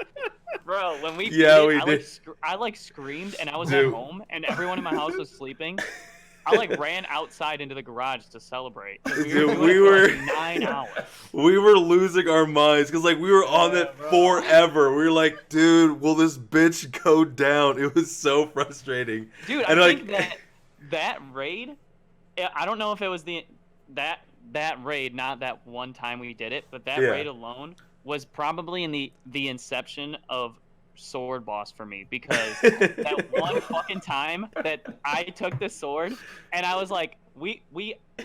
Bro, when we Yeah, beat we it, did. I like screamed, and I was Dude. at home, and everyone in my house was sleeping. I like ran outside into the garage to celebrate. 'Cause Dude, doing we it for, were- like 9 hours. We were losing our minds because like we were on Yeah, it bro. forever. We were like, dude, will this bitch go down? It was so frustrating. Dude, And, I like- think that raid, I don't know if it was that raid, not that one time we did it, but that Yeah. raid alone was probably in the inception of sword boss for me, because that one fucking time that I took the sword and I was like, we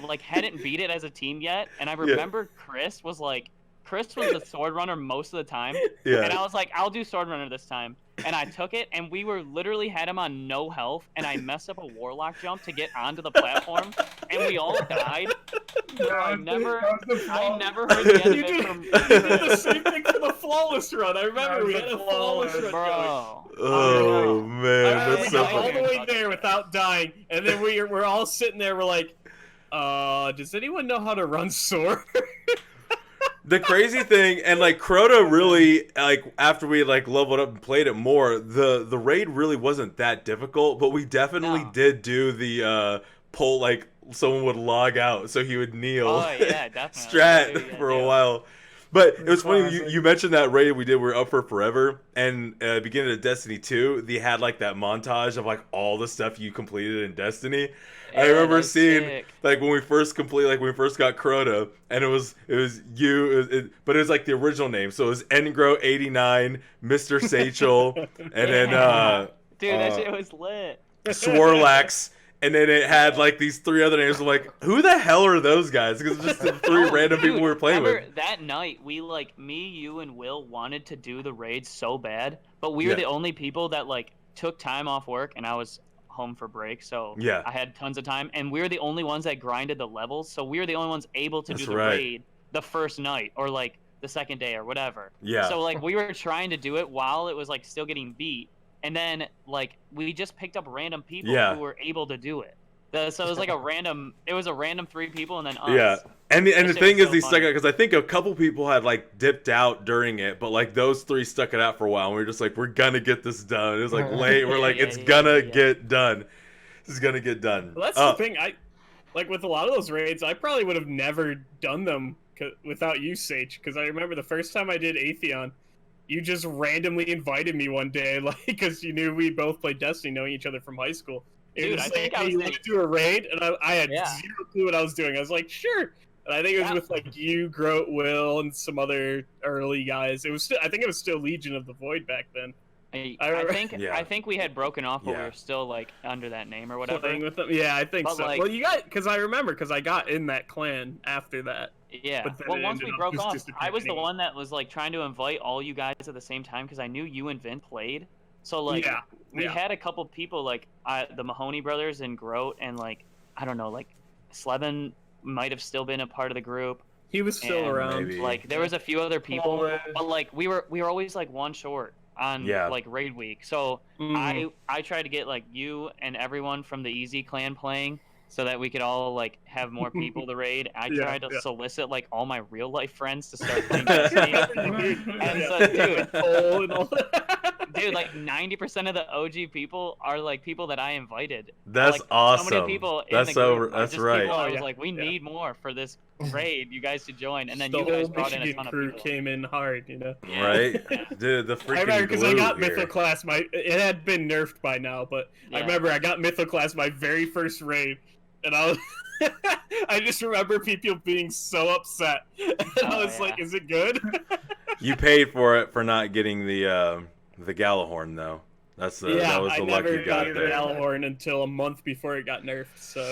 like hadn't beat it as a team yet, and I remember Chris was the sword runner most of the time. And Yeah. I was like, I'll do sword runner this time. And I took it, and we were literally had him on no health, and I messed up a warlock jump to get onto the platform, and we all died. Bro, I never heard the end You of did, it from you did the same thing for the flawless run. I remember we had a flawless run going. bro. Oh I man, I that's we so got all funny. the way there without dying, and then we're all sitting there. We're like, does anyone know how to run sword? The crazy thing, and like Crota really, like after we like leveled up and played it more, the raid really wasn't that difficult, but we definitely No. did do the pull, like someone would log out so he would kneel. Oh yeah, definitely. Strat That's what you for a gotta do. while. But it was funny, Classic. you mentioned that raid we did, we were up for forever, and beginning of Destiny 2, they had like that montage of like all the stuff you completed in Destiny. I Yeah, remember that's seeing sick. like when we first got Crota, and it was you, but it was like the original name, so it was Engro89, Mr. Seykl, and then Yeah. Dude, that uh, shit was lit. Swarlax, and then it had like these 3 other names. I'm like, who the hell are those guys? Because it's just the 3 random people we were playing remember with. that night, we like me, you, and Will wanted to do the raid so bad, but we were Yeah. the only people that like took time off work, and I was home for break, so Yeah. I had tons of time, and we were the only ones that grinded the levels, so we were the only ones able to That's do the right. raid the first night or like the second day or whatever. Yeah. So like we were trying to do it while it was like still getting beat, and then like we just picked up random people Yeah. who were able to do it So it was like a random. It was a random 3 people and then us. Yeah. And the That shit thing was is, so he stuck funny. out because I think a couple people had like dipped out during it, but like those 3 stuck it out for a while. And we were just like, we're gonna get this done. It was like late. We're like, it's gonna get done. This is gonna get done. Well, that's the thing. Like with a lot of those raids, I probably would have never done them without you, Sage. Because I remember the first time I did Atheon, you just randomly invited me one day, like because you knew we both played Destiny, knowing each other from high school. It Dude, was I like, think I hey, was you the- want to do a raid, and I had Yeah. zero clue what I was doing. I was like, sure. And I think it was with like you, Groat, Will, and some other early guys. It was I think it was still Legion of the Void back then. I remember- think Yeah. I think we had broken off, but we Yeah. were still like under that name or whatever. Playing with them, yeah, I think But, so. like- Well, you got because I remember because I got in that clan after that. Yeah. But then Well, it once ended we up broke just off, I disappearing was the anyway. one that was like trying to invite all you guys at the same time because I knew you and Vin played. So like Yeah, we yeah. had a couple people like the Mahoney brothers and Groat and like I don't know like Slevin might have still been a part of the group. He was still And, around. maybe. Like there was a few other people, Always. but like we were always like one short on Yeah. like raid week. So Mhm. I tried to get like you and everyone from the Easy clan playing so that we could all like have more people to raid. I Yeah, tried to yeah. solicit like all my real life friends to start playing Destiny. And Yeah. so, dude, Cole and all that. Dude, like 90% of the OG people are like people that I invited. That's like, awesome. So many people in That's the group are that's just right. people I Oh, was yeah, like, we yeah. need more for this raid. You guys to join, and then the you guys whole brought in a Michigan ton of crew people. came in hard, you know. Yeah. Right, Yeah. dude. The freaking I remember because I glue got here. Mythoclass. It had been nerfed by now, but I Yeah. remember I got Mythoclass my very first raid, and I was. I just remember people being so upset. And I Oh, was yeah. like, "Is it good?" You paid for it for not getting the Galahorn though. That's the yeah, that was I the luck never you got got the there. Galahorn until a month before it got nerfed. So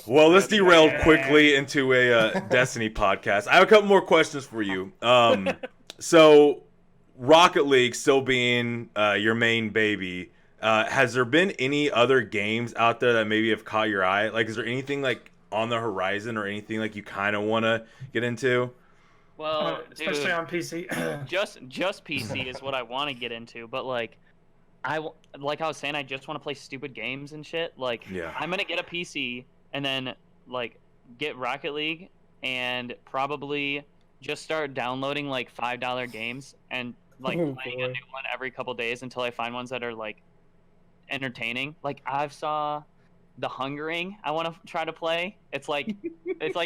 Well, let's derail Yeah. quickly into a Destiny podcast. I have a couple more questions for you. So Rocket League still being your main baby, has there been any other games out there that maybe have caught your eye? Like, is there anything like on the horizon or anything like you kind of want to get into? Well, especially dude, on PC. just PC is what I want to get into, but like like I was saying, I just want to play stupid games and shit. Like Yeah. I'm gonna get a PC and then like get Rocket League and probably just start downloading like $5 games and like Oh, playing boy. a new one every couple days until I find ones that are like entertaining. Like I've saw The Hungering. I want to try to play. It's like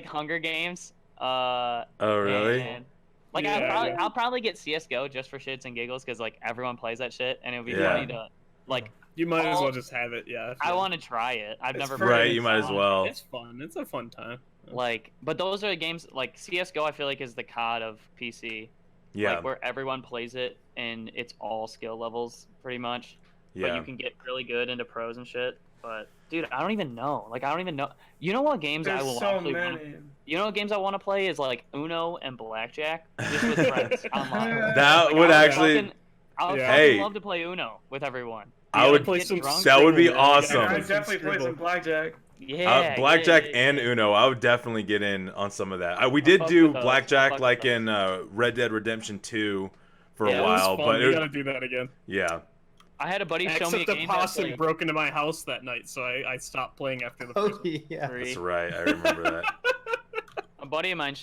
Hunger Games. Oh, really? And, like Yeah, I'll probably get CS:GO just for shits and giggles because like everyone plays that shit and it would be Yeah. funny to like. you might as All- well just have it. Yeah. I want to try it. I've It's never free. Right, played you it, might so as I wanna well. It's fun. It's a fun time. Like, but those are the games like CS:GO. I feel like is the COD of PC. Yeah, Like where everyone plays it and it's all skill levels pretty much. But yeah. you can get really good into pros and shit. But dude, I don't even know. Like I don't even know. You know what games I There's will so actually wanna, many. You know what games I want to play is like Uno and Blackjack just with friends online. That Like, would I actually. I would Yeah. fucking Hey. love to play Uno with everyone. I gotta would play get some drunk. That would be Scribble, man. You awesome. gotta I play some definitely play some Scribble. blackjack. Yeah, Blackjack yeah, and yeah. Uno, I would definitely get in on some of that. We did fuck do with those. Blackjack Fuck with like those. in Red Dead Redemption 2 for Yeah, a it was while, It was fun. but We it, gotta do that again. yeah. I had a buddy show me a Except the game that's possum like broke into my house that night, so I stopped playing after the Oh first. yeah. free. That's right. I remember that. A buddy of mine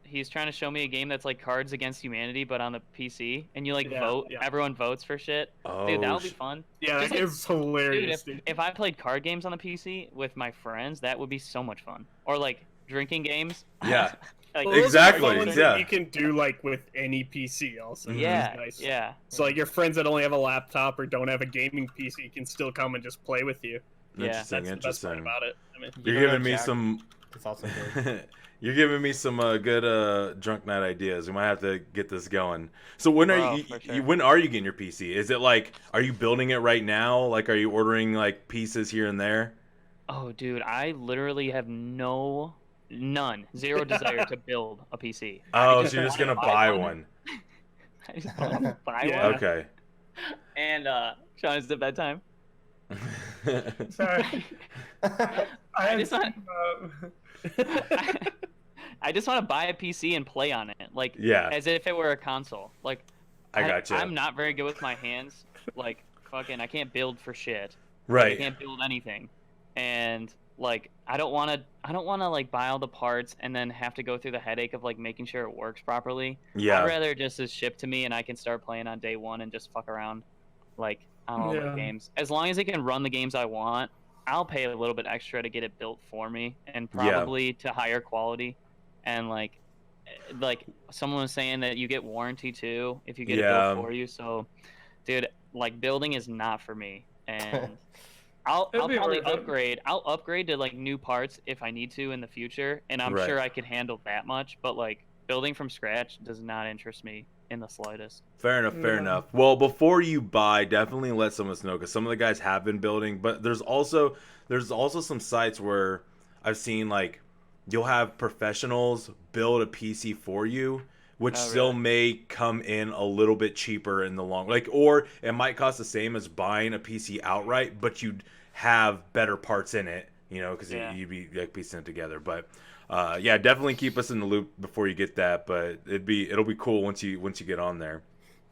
he's trying to show me a game that's like Cards Against Humanity but on the PC and you like Yeah, vote. yeah. Everyone votes for shit. Oh, Dude, that would be fun. Yeah, that Just like- game's Dude, hilarious, dude. if I played card games on the PC with my friends, that would be so much fun. Or like drinking games. Yeah. Like, Well, those are Exactly, fun ones yeah. that you can do like with any PC also. which is yeah, nice. yeah. So like your friends that only have a laptop or don't have a gaming PC can still come and just play with you. Yeah. Interesting, That's the best part interesting. about it. I mean, You're You don't giving know me Jack. some. It's also good. You're giving me some good drunk night ideas. We might have to get this going. So when Bro, are you, for sure. when are you getting your PC? Is it like, are you building it right now? Like, are you ordering like pieces here and there? Oh, dude, I literally have zero desire to build a PC. Oh, just so you're just wanna gonna buy buy one. one. I just want to buy Yeah. one. Okay. And Sean, is it bedtime? Sorry. I I just want, uh, I just want to buy a PC and play on it, like Yeah. as if it were a console. Like I got you. I'm not very good with my hands. Like fucking, I can't build for shit. I Right. can't build anything. And like I don't want to like buy all the parts and then have to go through the headache of like making sure it works properly. Yeah. I'd rather just is shipped to me and I can start playing on day one and just fuck around like on all the games. As long as it can run the games I want, I'll pay a little bit extra to get it built for me and probably to higher quality. And like someone was saying that you get warranty too if you get it built for you. So dude, like building is not for me. And I'll probably upgrade. I'll upgrade to like new parts if I need to in the future, and I'm sure I could handle that much. But like building from scratch does not interest me in the slightest. Fair enough. Fair enough. Well, before you buy, definitely let someone know, because some of the guys have been building, but there's also some sites where I've seen like you'll have professionals build a PC for you, which still may come in a little bit cheaper in the long, like, or it might cost the same as buying a PC outright, but you'd have better parts in it, you know, because you'd be like piecing it together. But yeah, definitely keep us in the loop before you get that. But it'll be cool once you get on there.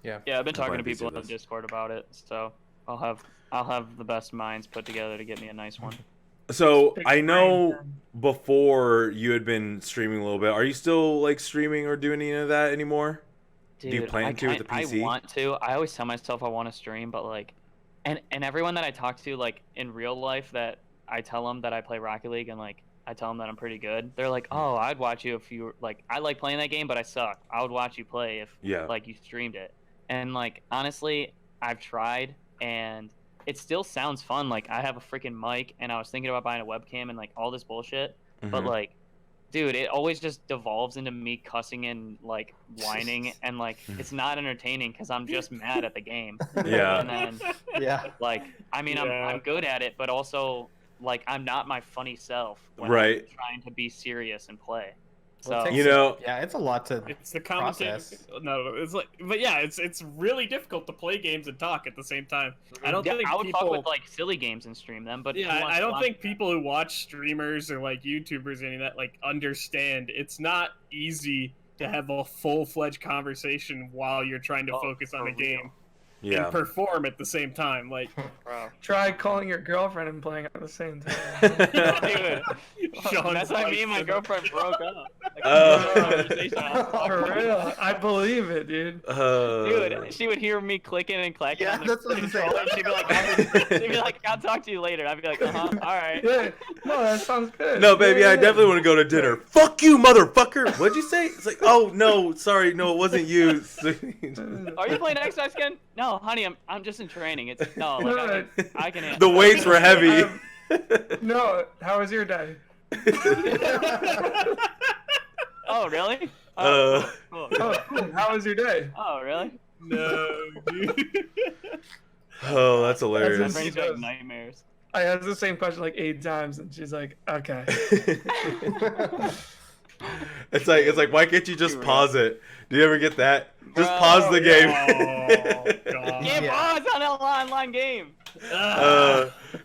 Yeah. Yeah, I've been talking to people on Discord about it, so I'll have the best minds put together to get me a nice one. So I know before you had been streaming a little bit. Are you still like streaming or doing any of that anymore? Dude, do you plan to with the PC? I want to. I always tell myself I want to stream, but like, and everyone that I talk to like in real life that I tell them that I play Rocket League and like I tell them that I'm pretty good. They're like, oh, I'd watch you if you were like, I like playing that game, but I suck. I would watch you play if like you streamed it. And like honestly, I've tried and it still sounds fun. Like I have a freaking mic and I was thinking about buying a webcam and like all this bullshit. But like, dude, it always just devolves into me cussing and like whining and like it's not entertaining because I'm just mad at the game. Yeah. And then like, I mean, I'm good at it, but also like I'm not my funny self when I'm trying to be serious and play. So Well, you know, it's a lot to. It's the conversation. No, it's like, but yeah, it's really difficult to play games and talk at the same time. I don't think I would people talk with like silly games and stream them, but I don't think people who watch streamers or like YouTubers or any of that like understand. It's not easy to have a full-fledged conversation while you're trying to focus on a game. And perform at the same time. Like, try calling your girlfriend and playing at the same time. Dude, that's why me and my girlfriend broke up. Like, for real, I believe it, dude. Dude, she would hear me clicking and clacking. Yeah, that's what I'm saying. She'd be like, I'll talk to you later. I'd be like, all right. Yeah. No, that sounds good. No, baby, I definitely want to go to dinner. Fuck you, motherfucker. What'd you say? It's like, oh no, sorry, no, it wasn't you. Are you playing Xbox again? No, honey, I'm just in training. It's no, like I can handle. The weights were heavy. No, how was your day? Oh, really? Cool. How was your day? Oh, really? No, dude. Oh, that's hilarious. That brings back nightmares. I asked the same question like 8 times, and she's like, "Okay." It's like, why can't you just pause it? Do you ever get that? Just pause the game. Can't pause on an online game.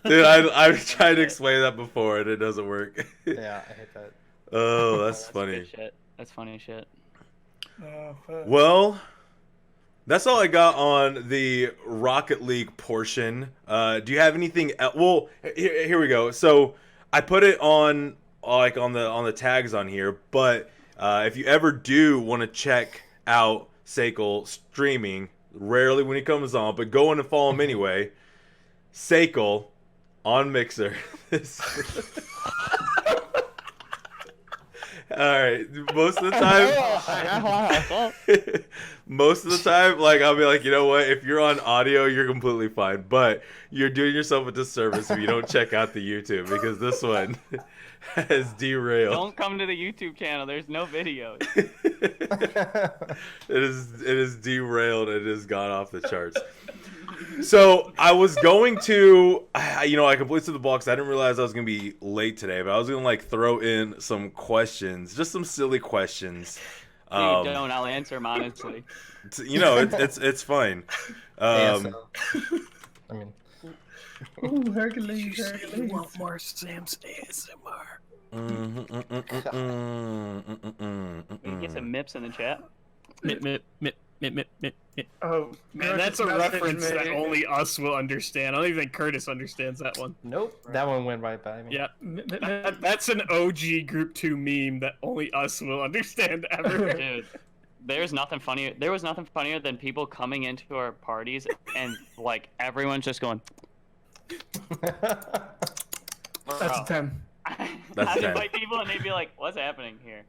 Dude, I've tried to explain that before, and it doesn't work. Yeah, I hate that. Oh, that's funny. Shit. That's funny as shit. Well, that's all I got on the Rocket League portion. Do you have anything else? Well, here we go. So I put it on like on the tags on here, but if you ever do want to check out Seykl streaming, rarely when he comes on, but go in and follow him anyway. Seykl on Mixer. Alright, most of the time, like, I'll be like, you know what, if you're on audio, you're completely fine, but you're doing yourself a disservice if you don't check out the YouTube, because this one has derailed. Don't come to the YouTube channel, there's no videos. It is derailed, it has gone off the charts. So I was going to, I completed the box. I didn't realize I was going to be late today, but I was going to like throw in some questions, just some silly questions. Don't, I'll answer them honestly. It's fine. I mean, ooh, Hercules. You want more Sam's ASMR? Can you get some mips in the chat? Mip. Oh, Man, Grudge that's a messaged reference me. that only us will understand. I don't even think Curtis understands that one. Nope, that one went right by me. Yeah, that's an OG Group 2 meme that only us will understand ever. Dude, there's nothing funnier. There was nothing funnier than people coming into our parties and like everyone's just going. That's a 10. That's I'd 10. invite people and they'd be like, "What's happening here?"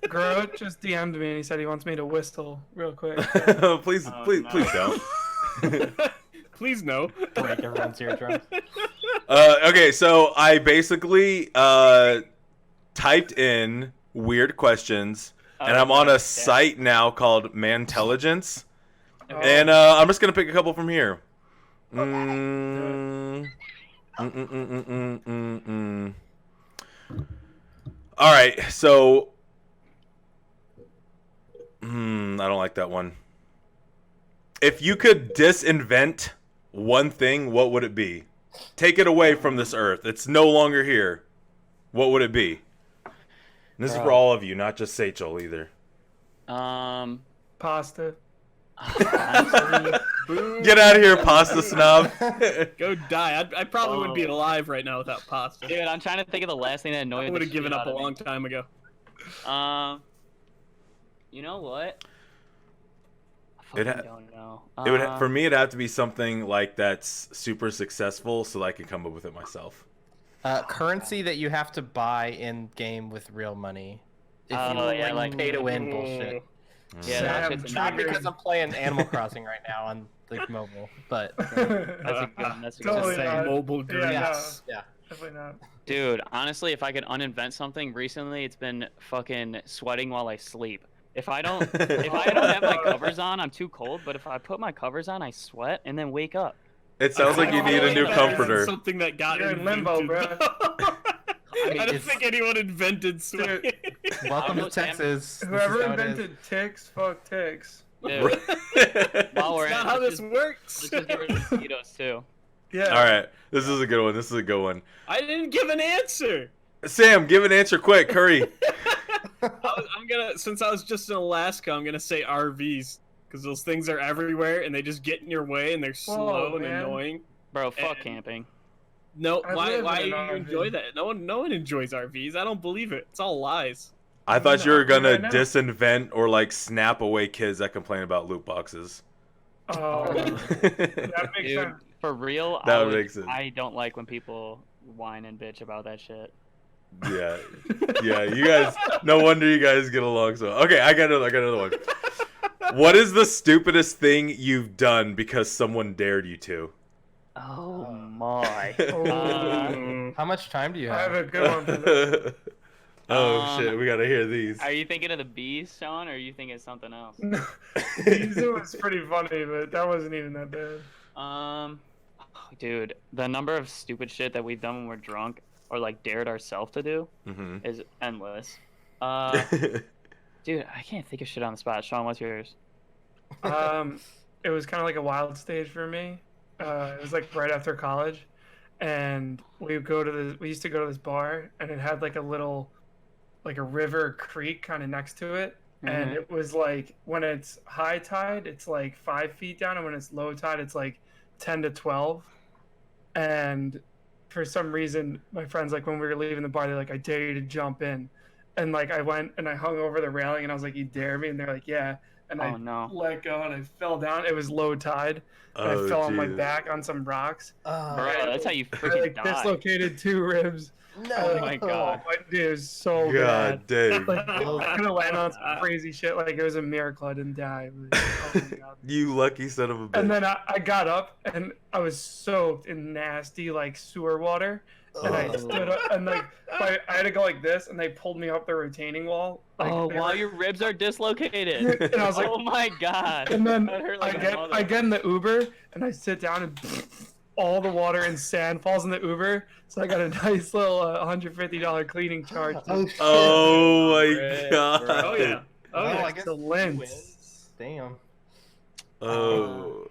Grudge just DM'd me and he said he wants me to whistle real quick. please, Oh, please, no. please don't. Please no. Break everyone's eardrums. Okay, so I basically typed in weird questions, and I'm on a site now called Mantelligence, Oh. and I'm just gonna pick a couple from here. Mm. All right, so I don't like that one. If you could disinvent one thing, what would it be? Take it away from this earth. It's no longer here. What would it be? And this is for all of you, not just Seykl either. Pasta. Honestly, Get out of here, pasta snob. Go die. I probably wouldn't be alive right now without pasta. dude, I'm trying to think of the last thing that annoyed I the would have shit given up out a of me. long time ago. You know what? I It fucking ha- don't know. It would for me. It'd have to be something like that's super successful, so that I can come up with it myself. Currency that you have to buy in game with real money. If you yeah, like pay to win bullshit. Yeah, that Sam shit's Not annoying. because I'm playing Animal Crossing right now on like mobile, but That's a good one. That's a good Totally one. not. Mobile Yeah, grease. yeah. Definitely not. Dude, honestly, if I could uninvent something recently, it's been fucking sweating while I sleep. If I don't have my covers on, I'm too cold. But if I put my covers on, I sweat and then wake up. It sounds like you need a new That is comforter. Something that got You're in limbo, invented. I mean, I don't it's- think anyone invented sweat. Welcome to know, Sam. Texas. This Whoever is how it is. invented ticks, fuck ticks. Dude, while we're That's not at how it, this let's works. just get rid of mosquitoes too. Yeah. All right, this is a good one. This is a good one. I didn't give an answer. Sam, give an answer quick. Hurry. I'm gonna, since I was just in Alaska, I'm gonna say RVs because those things are everywhere and they just get in your way and they're slow and man. annoying. Bro, fuck And- camping. No, I why? live Why in do an you RV. enjoy that? No one enjoys RVs. I don't believe it. It's all lies. I thought you were gonna Right now. disinvent or like snap away kids that complain about loot boxes. Oh, that makes Dude, sense. for real, That I would make sense. I don't like when people whine and bitch about that shit. Yeah, yeah. You guys. No wonder you guys get along so. Okay, I got another one. What is the stupidest thing you've done because someone dared you to? Oh my. Oh. How much time do you I have have? a good one for this. Oh shit, we gotta hear these. Are you thinking of the bees, Sean, or are you thinking of something else? These was pretty funny, but that wasn't even that bad. Dude, the number of stupid shit that we've done when we're drunk or like dared ourselves to do Mm-hmm. is endless. Dude, I can't think of shit on the spot. Sean, what's yours? It was kind of like a wild stage for me. It was like right after college, and we used to go to this bar, and it had like a little, like a river creek kind of next to it, and it was like when it's high tide, it's like 5 feet down, and when it's low tide, it's like 10 to 12. And for some reason, my friends, like when we were leaving the bar, they're like, "I dare you to jump in," and like I went and I hung over the railing, and I was like, "You dare me?" And they're like, "Yeah." And I Oh no. let go and I fell down. It was low tide. And I fell on my back on some rocks. Bro, that's how you I freaking like die. dislocated 2 ribs. Oh my god. Dude, it was so God bad. damn. Like, I could have landed on some crazy shit. Like, it was a miracle I didn't die. But, oh my god. You lucky son of a bitch. And then I got up and I was soaked in nasty, like, sewer water. And I stood up and, like, I had to go like this, and they pulled me up the retaining wall. Like, Oh, they while were- your ribs are dislocated. And I was like, oh my god. and then That hurt like a mother. I get in the Uber and I sit down and all the water and sand falls in the Uber. So I got a nice little $150 cleaning charge. Oh my Rip, god. bro. Oh yeah. Oh Well, yeah. I guess Excellent. you wins. Damn. Oh.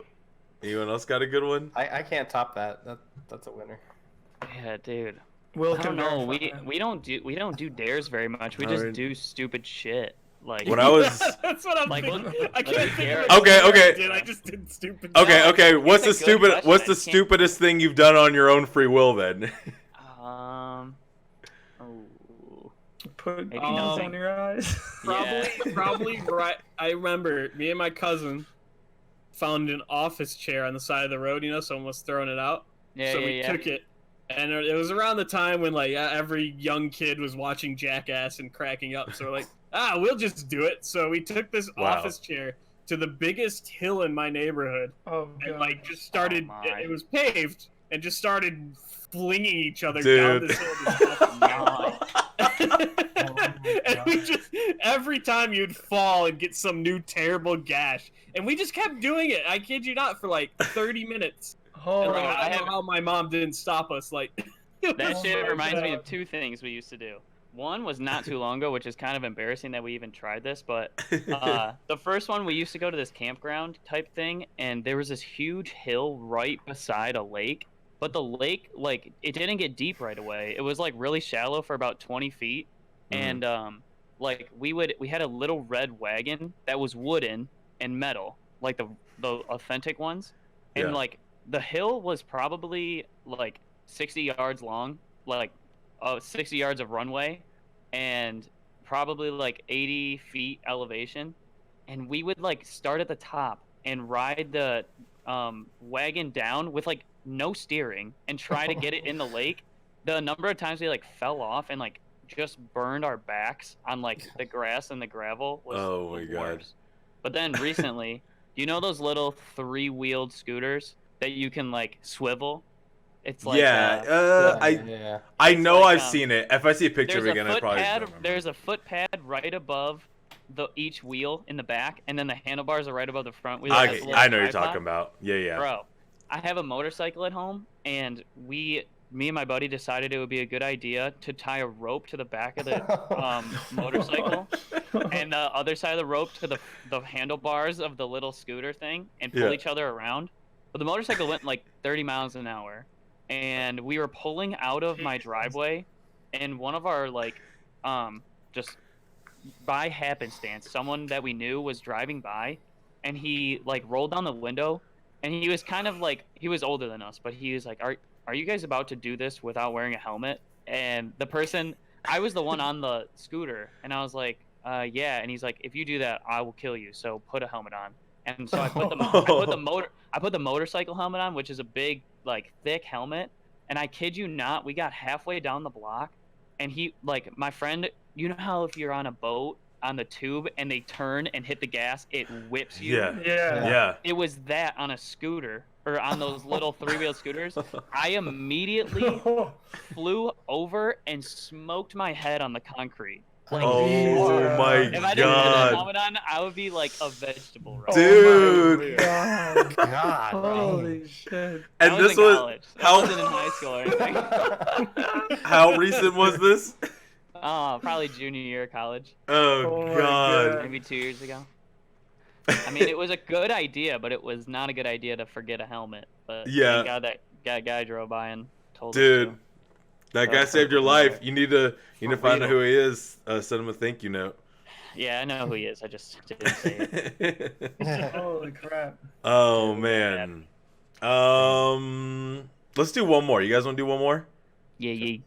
Anyone else got a good one? I can't top that. That's a winner. Yeah, dude. Will I don't can know. verify that. We don't do dares very much. We I just mean- do stupid shit. Like When I was That's what I'm Like, thinking. look- I can't think of it. Okay, what okay. I did. I just did stupid. okay. What's it's the a good question. What's I the just can't- stupidest thing you've done on your own free will then? oh, Put Maybe beans nothing. on your eyes. Probably right. I remember me and my cousin found an office chair on the side of the road. You know, someone was throwing it out. yeah, So yeah, we yeah. took it, and it was around the time when like every young kid was watching Jackass and cracking up. So we're like, we'll just do it. So we took this Wow. office chair to the biggest hill in my neighborhood, Oh and god. like just started. my. It was paved, and just started flinging each other Dude. down this hill. This fucking God. and we just every time you'd fall and get some new terrible gash, and we just kept doing it. I kid you not, for like 30 minutes. Oh, And like, Bro, I I don't have- know how my mom didn't stop us. Like That Oh shit my reminds me God. of two things we used to do. One was not too long ago, which is kind of embarrassing that we even tried this, but the first one, we used to go to this campground type thing, and there was this huge hill right beside a lake, but the lake, like, it didn't get deep right away. It was like really shallow for about 20 feet, Mhm. and like we had a little red wagon that was wooden and metal, like the authentic ones, and Yeah. like the hill was probably like 60 yards long, like 60 yards of runway, and probably like 80 feet elevation, and we would like start at the top and ride the wagon down with like no steering and try to get it in the lake. The number of times we like fell off and like just burned our backs on like the grass and the gravel was Oh my the God. worst. But then recently, you know those little 3-wheeled scooters that you can like swivel? It's like Yeah. I It's know like, I've seen it. If I see a picture of there's it a again, I foot probably pad. don't remember. There's a foot pad right above each wheel in the back, and then the handlebars are right above the front wheel. It has a Okay, little I know what you're tripod. talking about. Yeah. Bro, I have a motorcycle at home, and me and my buddy decided it would be a good idea to tie a rope to the back of the motorcycle, and the other side of the rope to the handlebars of the little scooter thing, and pull Yeah. each other around. But the motorcycle went like 30 miles an hour, and we were pulling out of my driveway, and one of our like just by happenstance, someone that we knew was driving by, and he like rolled down the window, and he was kind of like, he was older than us, but he was like, are you guys about to do this without wearing a helmet? And the person, I was the one on the scooter, and I was like, yeah. And he's like, if you do that, I will kill you, so put a helmet on. And so I put the motorcycle helmet on, which is a big, like, thick helmet. And I kid you not, we got halfway down the block, and he, like, my friend, you know how if you're on a boat on the tube and they turn and hit the gas, it whips you? Yeah. Yeah. It was that on a scooter, or on those little 3-wheeled scooters. I immediately flew over and smoked my head on the concrete. Like, Oh Jesus. my if I didn't have that God. helmet on, I would be like a vegetable. Right? Dude. God. God, Holy shit. That And was this in was college. That how wasn't in high school or anything. how recent was this? Probably junior year of college, Oh, Oh my God. God. maybe 2 years ago. I mean, it was a good idea, but it was not a good idea to forget a helmet. But Yeah. thank God that guy drove by and told Dude, us to. that guy saved your life. You need to For find out real. who he is. Send him a thank you note. Yeah, I know who he is. I just didn't say it. Holy crap. Oh man. Let's do one more. You guys want to do one more? Yeah, yeah.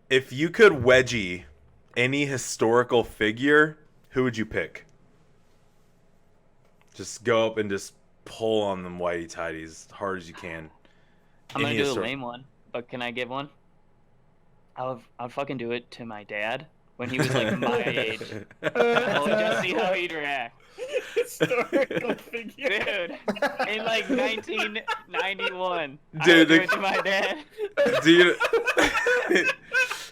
If you could wedgie any historical figure, who would you pick? Just go up and just pull on them whitey tighties as hard as you can. I'm gonna Any do a histor- lame one, but can I give one? I'll fucking do it to my dad when he was like my age. I'll just see how he'd react. Historical figure. Dude, in like 1991. I Dude, would do the- it to my dad. Do you,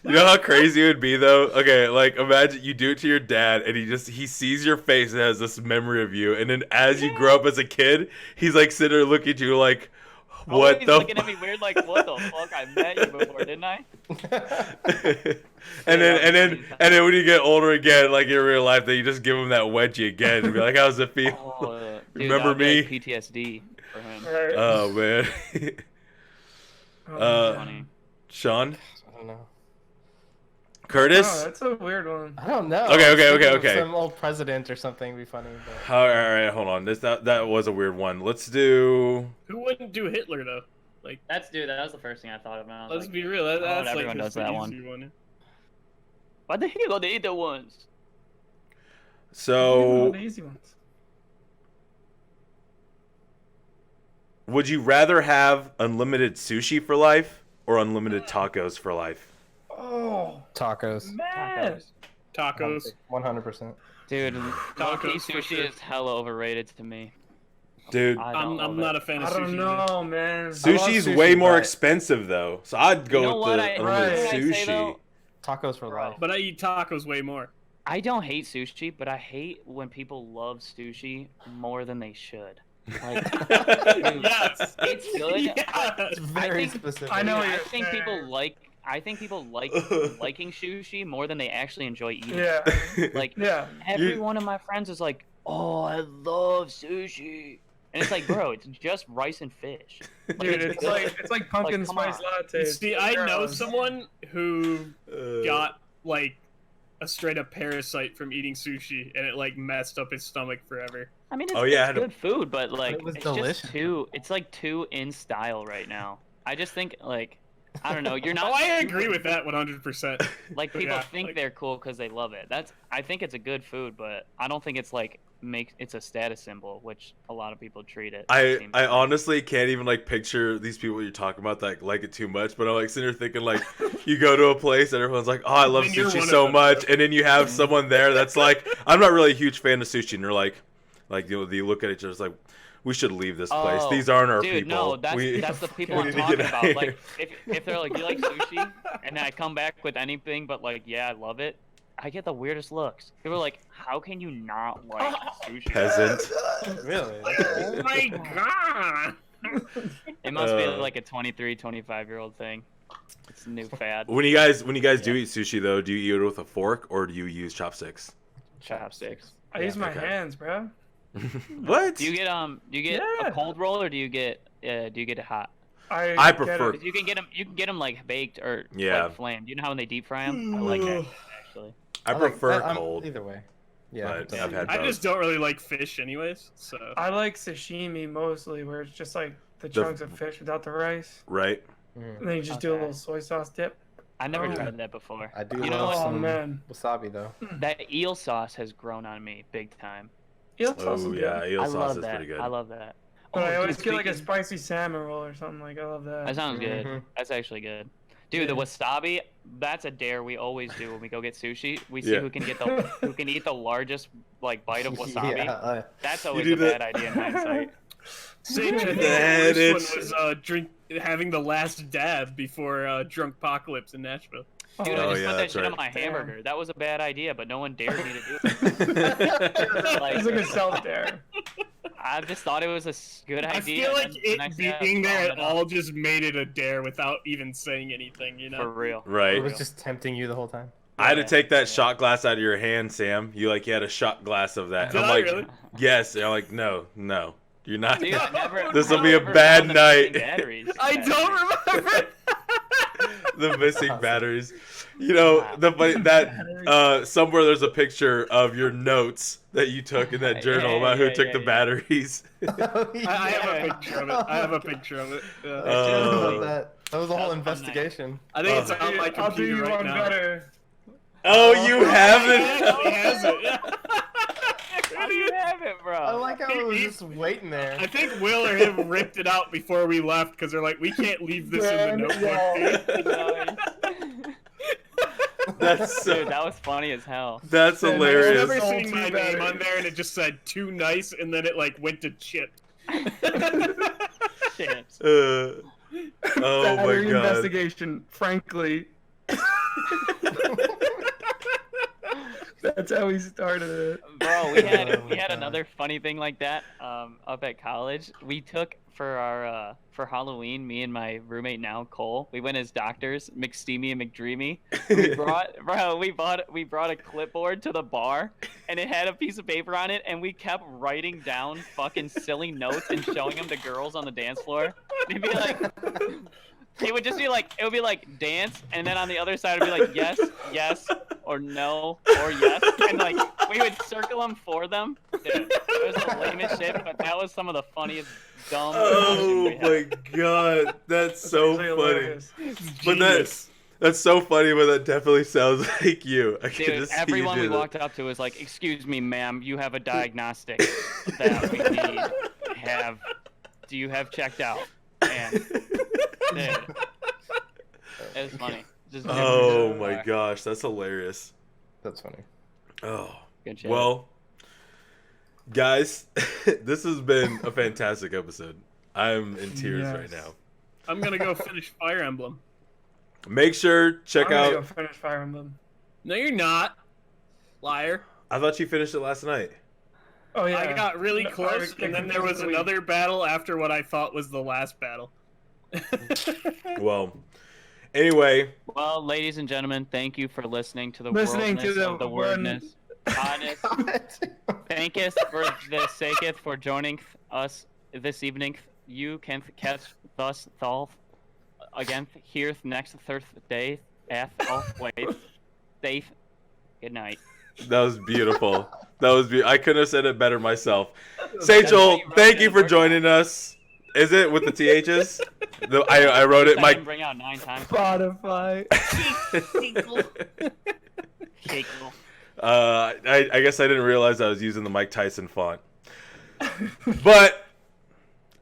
you know how crazy it would be though? Okay, like imagine you do it to your dad and he sees your face and has this memory of you, and then as you grow up as a kid, he's like sitting there looking at you like, what Always the looking at me weird like, what the fuck? I met you before, didn't I? and then when you get older again, like in real life, then you just give him that wedgie again and be like, how's it feel? Oh, dude, Remember that would be me? like PTSD for him. Right. Oh man. Uh, Funny. Sean, I don't know. Curtis. Oh, that's a weird one. I don't know. Okay, I was okay, thinking of okay. Some old president or something would be funny. But... All right, hold on. That was a weird one. Let's do. Who wouldn't do Hitler though? Like, That was the first thing I thought of. And I was let's like, be real. That's like everyone his does that one. easy one. why the hell they eat the ones? So, The easy ones. would you rather have unlimited sushi for life or unlimited tacos for life? Oh, Tacos. man. Tacos. 100%. Dude, low-key Tacos for sushi sure. is hella overrated to me. Dude, I'm not a fan of I sushi. don't either. know, man. sushi's sushi, way more but- expensive though, so I'd go You know with what the I- unlimited right. I say, sushi. though? Tacos for life. But I eat tacos way more. I don't hate sushi, but I hate when people love sushi more than they should. Like, Yes. it's good. Yes. It's very think- specific. I know what I you're think saying. people like. I think people like liking sushi more than they actually enjoy eating. Yeah. Like Yeah. every one of my friends is like, "Oh, I love sushi," and it's like, bro, it's just rice and fish. Dude, it's like pumpkin come spice on. latte. See, I know Gross. someone who Uh, got like a straight up parasite from eating sushi, and it like messed up his stomach forever. I mean, it's, Oh, yeah, I it's had a- good food, but like, it was it's delicious. just too. It's like too in style right now. I just think like, I don't know. You're not. Oh, I super- agree with that 100%. Like people Yeah, think like- they're cool because they love it. I think it's a good food, but I don't think it's like it's a status symbol, which a lot of people treat it. it I seems I like. honestly can't even like picture these people you're talking about that like it too much, but I'm like sitting there thinking like you go to a place and everyone's like, oh, I love Then you're sushi one so of them, much, bro. and then you have someone there that's like, I'm not really a huge fan of sushi, and they're like you look at each other, it's like, we should leave this place. Oh, These aren't our Dude, people. no, that's We- that's the people we I'm need to talking get about. out Like, here. if they're like, you like sushi, and then I come back with anything but like, yeah, I love it, I get the weirdest looks. People are like, how can you not like sushi? Peasant. Really? Oh my god! It must be Uh, like a 23, 25-year-old thing. It's a new fad. When you guys do eat sushi though, do you eat it with a fork or do you use chopsticks? Chopsticks. I use my Okay. hands, bro. What? Do you get Yeah. a cold roll or do you get it hot? I get prefer- it. 'Cause you can get them like baked or Yeah. like flamed. You know how when they deep fry them? I like that actually. I prefer I'm- cold. Either way. Yeah. But so- I've had I both. just don't really like fish, anyways. So I like sashimi mostly, where it's just like the The- chunks of fish without the rice, Right? Mm. and then you just do a Okay. little soy sauce dip. I never Oh. tried that before. I do You know love what? Oh some man, wasabi though. That eel sauce has grown on me big time. eel sauce is Oh good. yeah, eel I sauce love is that. pretty good. I love that. But I Oh, always dude, get like a speaking- spicy salmon roll or something. Like I love that. That sounds good. Mhm. That's actually good. Dude, the Yeah. wasabi, that's a dare we always do when we go get sushi. We see Yeah. who can eat the largest like bite of wasabi. Yeah, That's always do a bad that. idea in hindsight. Sage, I think The head the itch. worst one was having the last dab before Drunk Apocalypse in Nashville. Dude, Oh, I just yeah, put that that's shit on right. my Damn. hamburger. That was a bad idea, but no one dared me to do it. Like, It's like a self dare. I just thought it was a good I idea. feel like and then I it said, being there "Oh, at all just made it a dare without even saying anything, you For know? real. Right. It was just tempting you the whole time. I had to Yeah. take that shot glass out of your hand, Sam. You had a shot glass of that. Did I'm I like, really? yes. And I'm like, no, you're not. Dude, I never, This will I be a never bad found the night. missing batteries. I don't remember. The missing batteries. You know, that somewhere there's a picture of your notes that you took in that journal about who took the batteries. I have a picture of it. I have a picture of it. Yeah. Oh. that was a whole That's a fun night. investigation. I think it's on my I'll do computer you right one now. better. Oh, you have He it. actually has it. Yeah. How do you have it, bro? I like how it was just waiting there. I think Will or him ripped it out before we left because they're like, we can't leave this in the notebook. Dude. That's Dude, that was funny as hell. that's I hilarious. remember Sold seeing two my name batteries. on there and it just said too nice and then it like went to chip. Shit. Oh my Battery god. investigation, frankly. That's how we started it. Bro, we had Oh my God. another funny thing like that up at college. We took for our for Halloween, me and my roommate now, Cole. We went as doctors, McSteamy and McDreamy. We brought a clipboard to the bar, and it had a piece of paper on it, and we kept writing down fucking silly notes and showing them to girls on the dance floor. They'd be like, It would just be like, it would be like dance, and then on the other side it would be like yes, yes, or no, or yes, and like we would circle them for them. Dude, it was the lamest shit, but that was some of the funniest dumb. Oh bullshit we my had. god, that's so Actually funny. hilarious. But that's so funny, but that definitely sounds like you. I can Dude, just see you everyone we do that. walked up to was like, "Excuse me, ma'am, you have a diagnostic that we need. Do you have checked out?" And dude, it was funny. Just Oh my gosh, that's hilarious. That's funny. Oh, good shit. well, guys, this has been a fantastic episode. I'm in tears Yes. right now. I'm gonna go finish Fire Emblem. Make sure check I'm gonna go out. finish Fire Emblem. No, you're not, liar. I thought you finished it last night. Oh yeah. I got really No, close, I and then there was completely- another battle after what I thought was the last battle. Well, anyway, Well, ladies and gentlemen, thank you for listening to the Listening to Wordness the of the Word- Wordness. Honest. Thank us for the Seykl for joining us this evening. You can catch us all again here next Thursday at wait. Safe. Good night. that was beautiful. That was I couldn't have said it better myself. That's Seykl, how you wrote thank it you in for Word. joining us. Is it with the THs? I wrote it. I My can bring out 9 times. Spotify. Seykl. I guess I didn't realize I was using the Mike Tyson font. But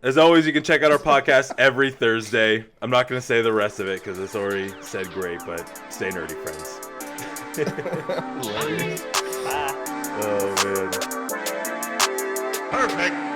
as always, you can check out our podcast every Thursday. I'm not going to say the rest of it because it's already said great, but stay nerdy, friends. Bye. Oh, man. Perfect.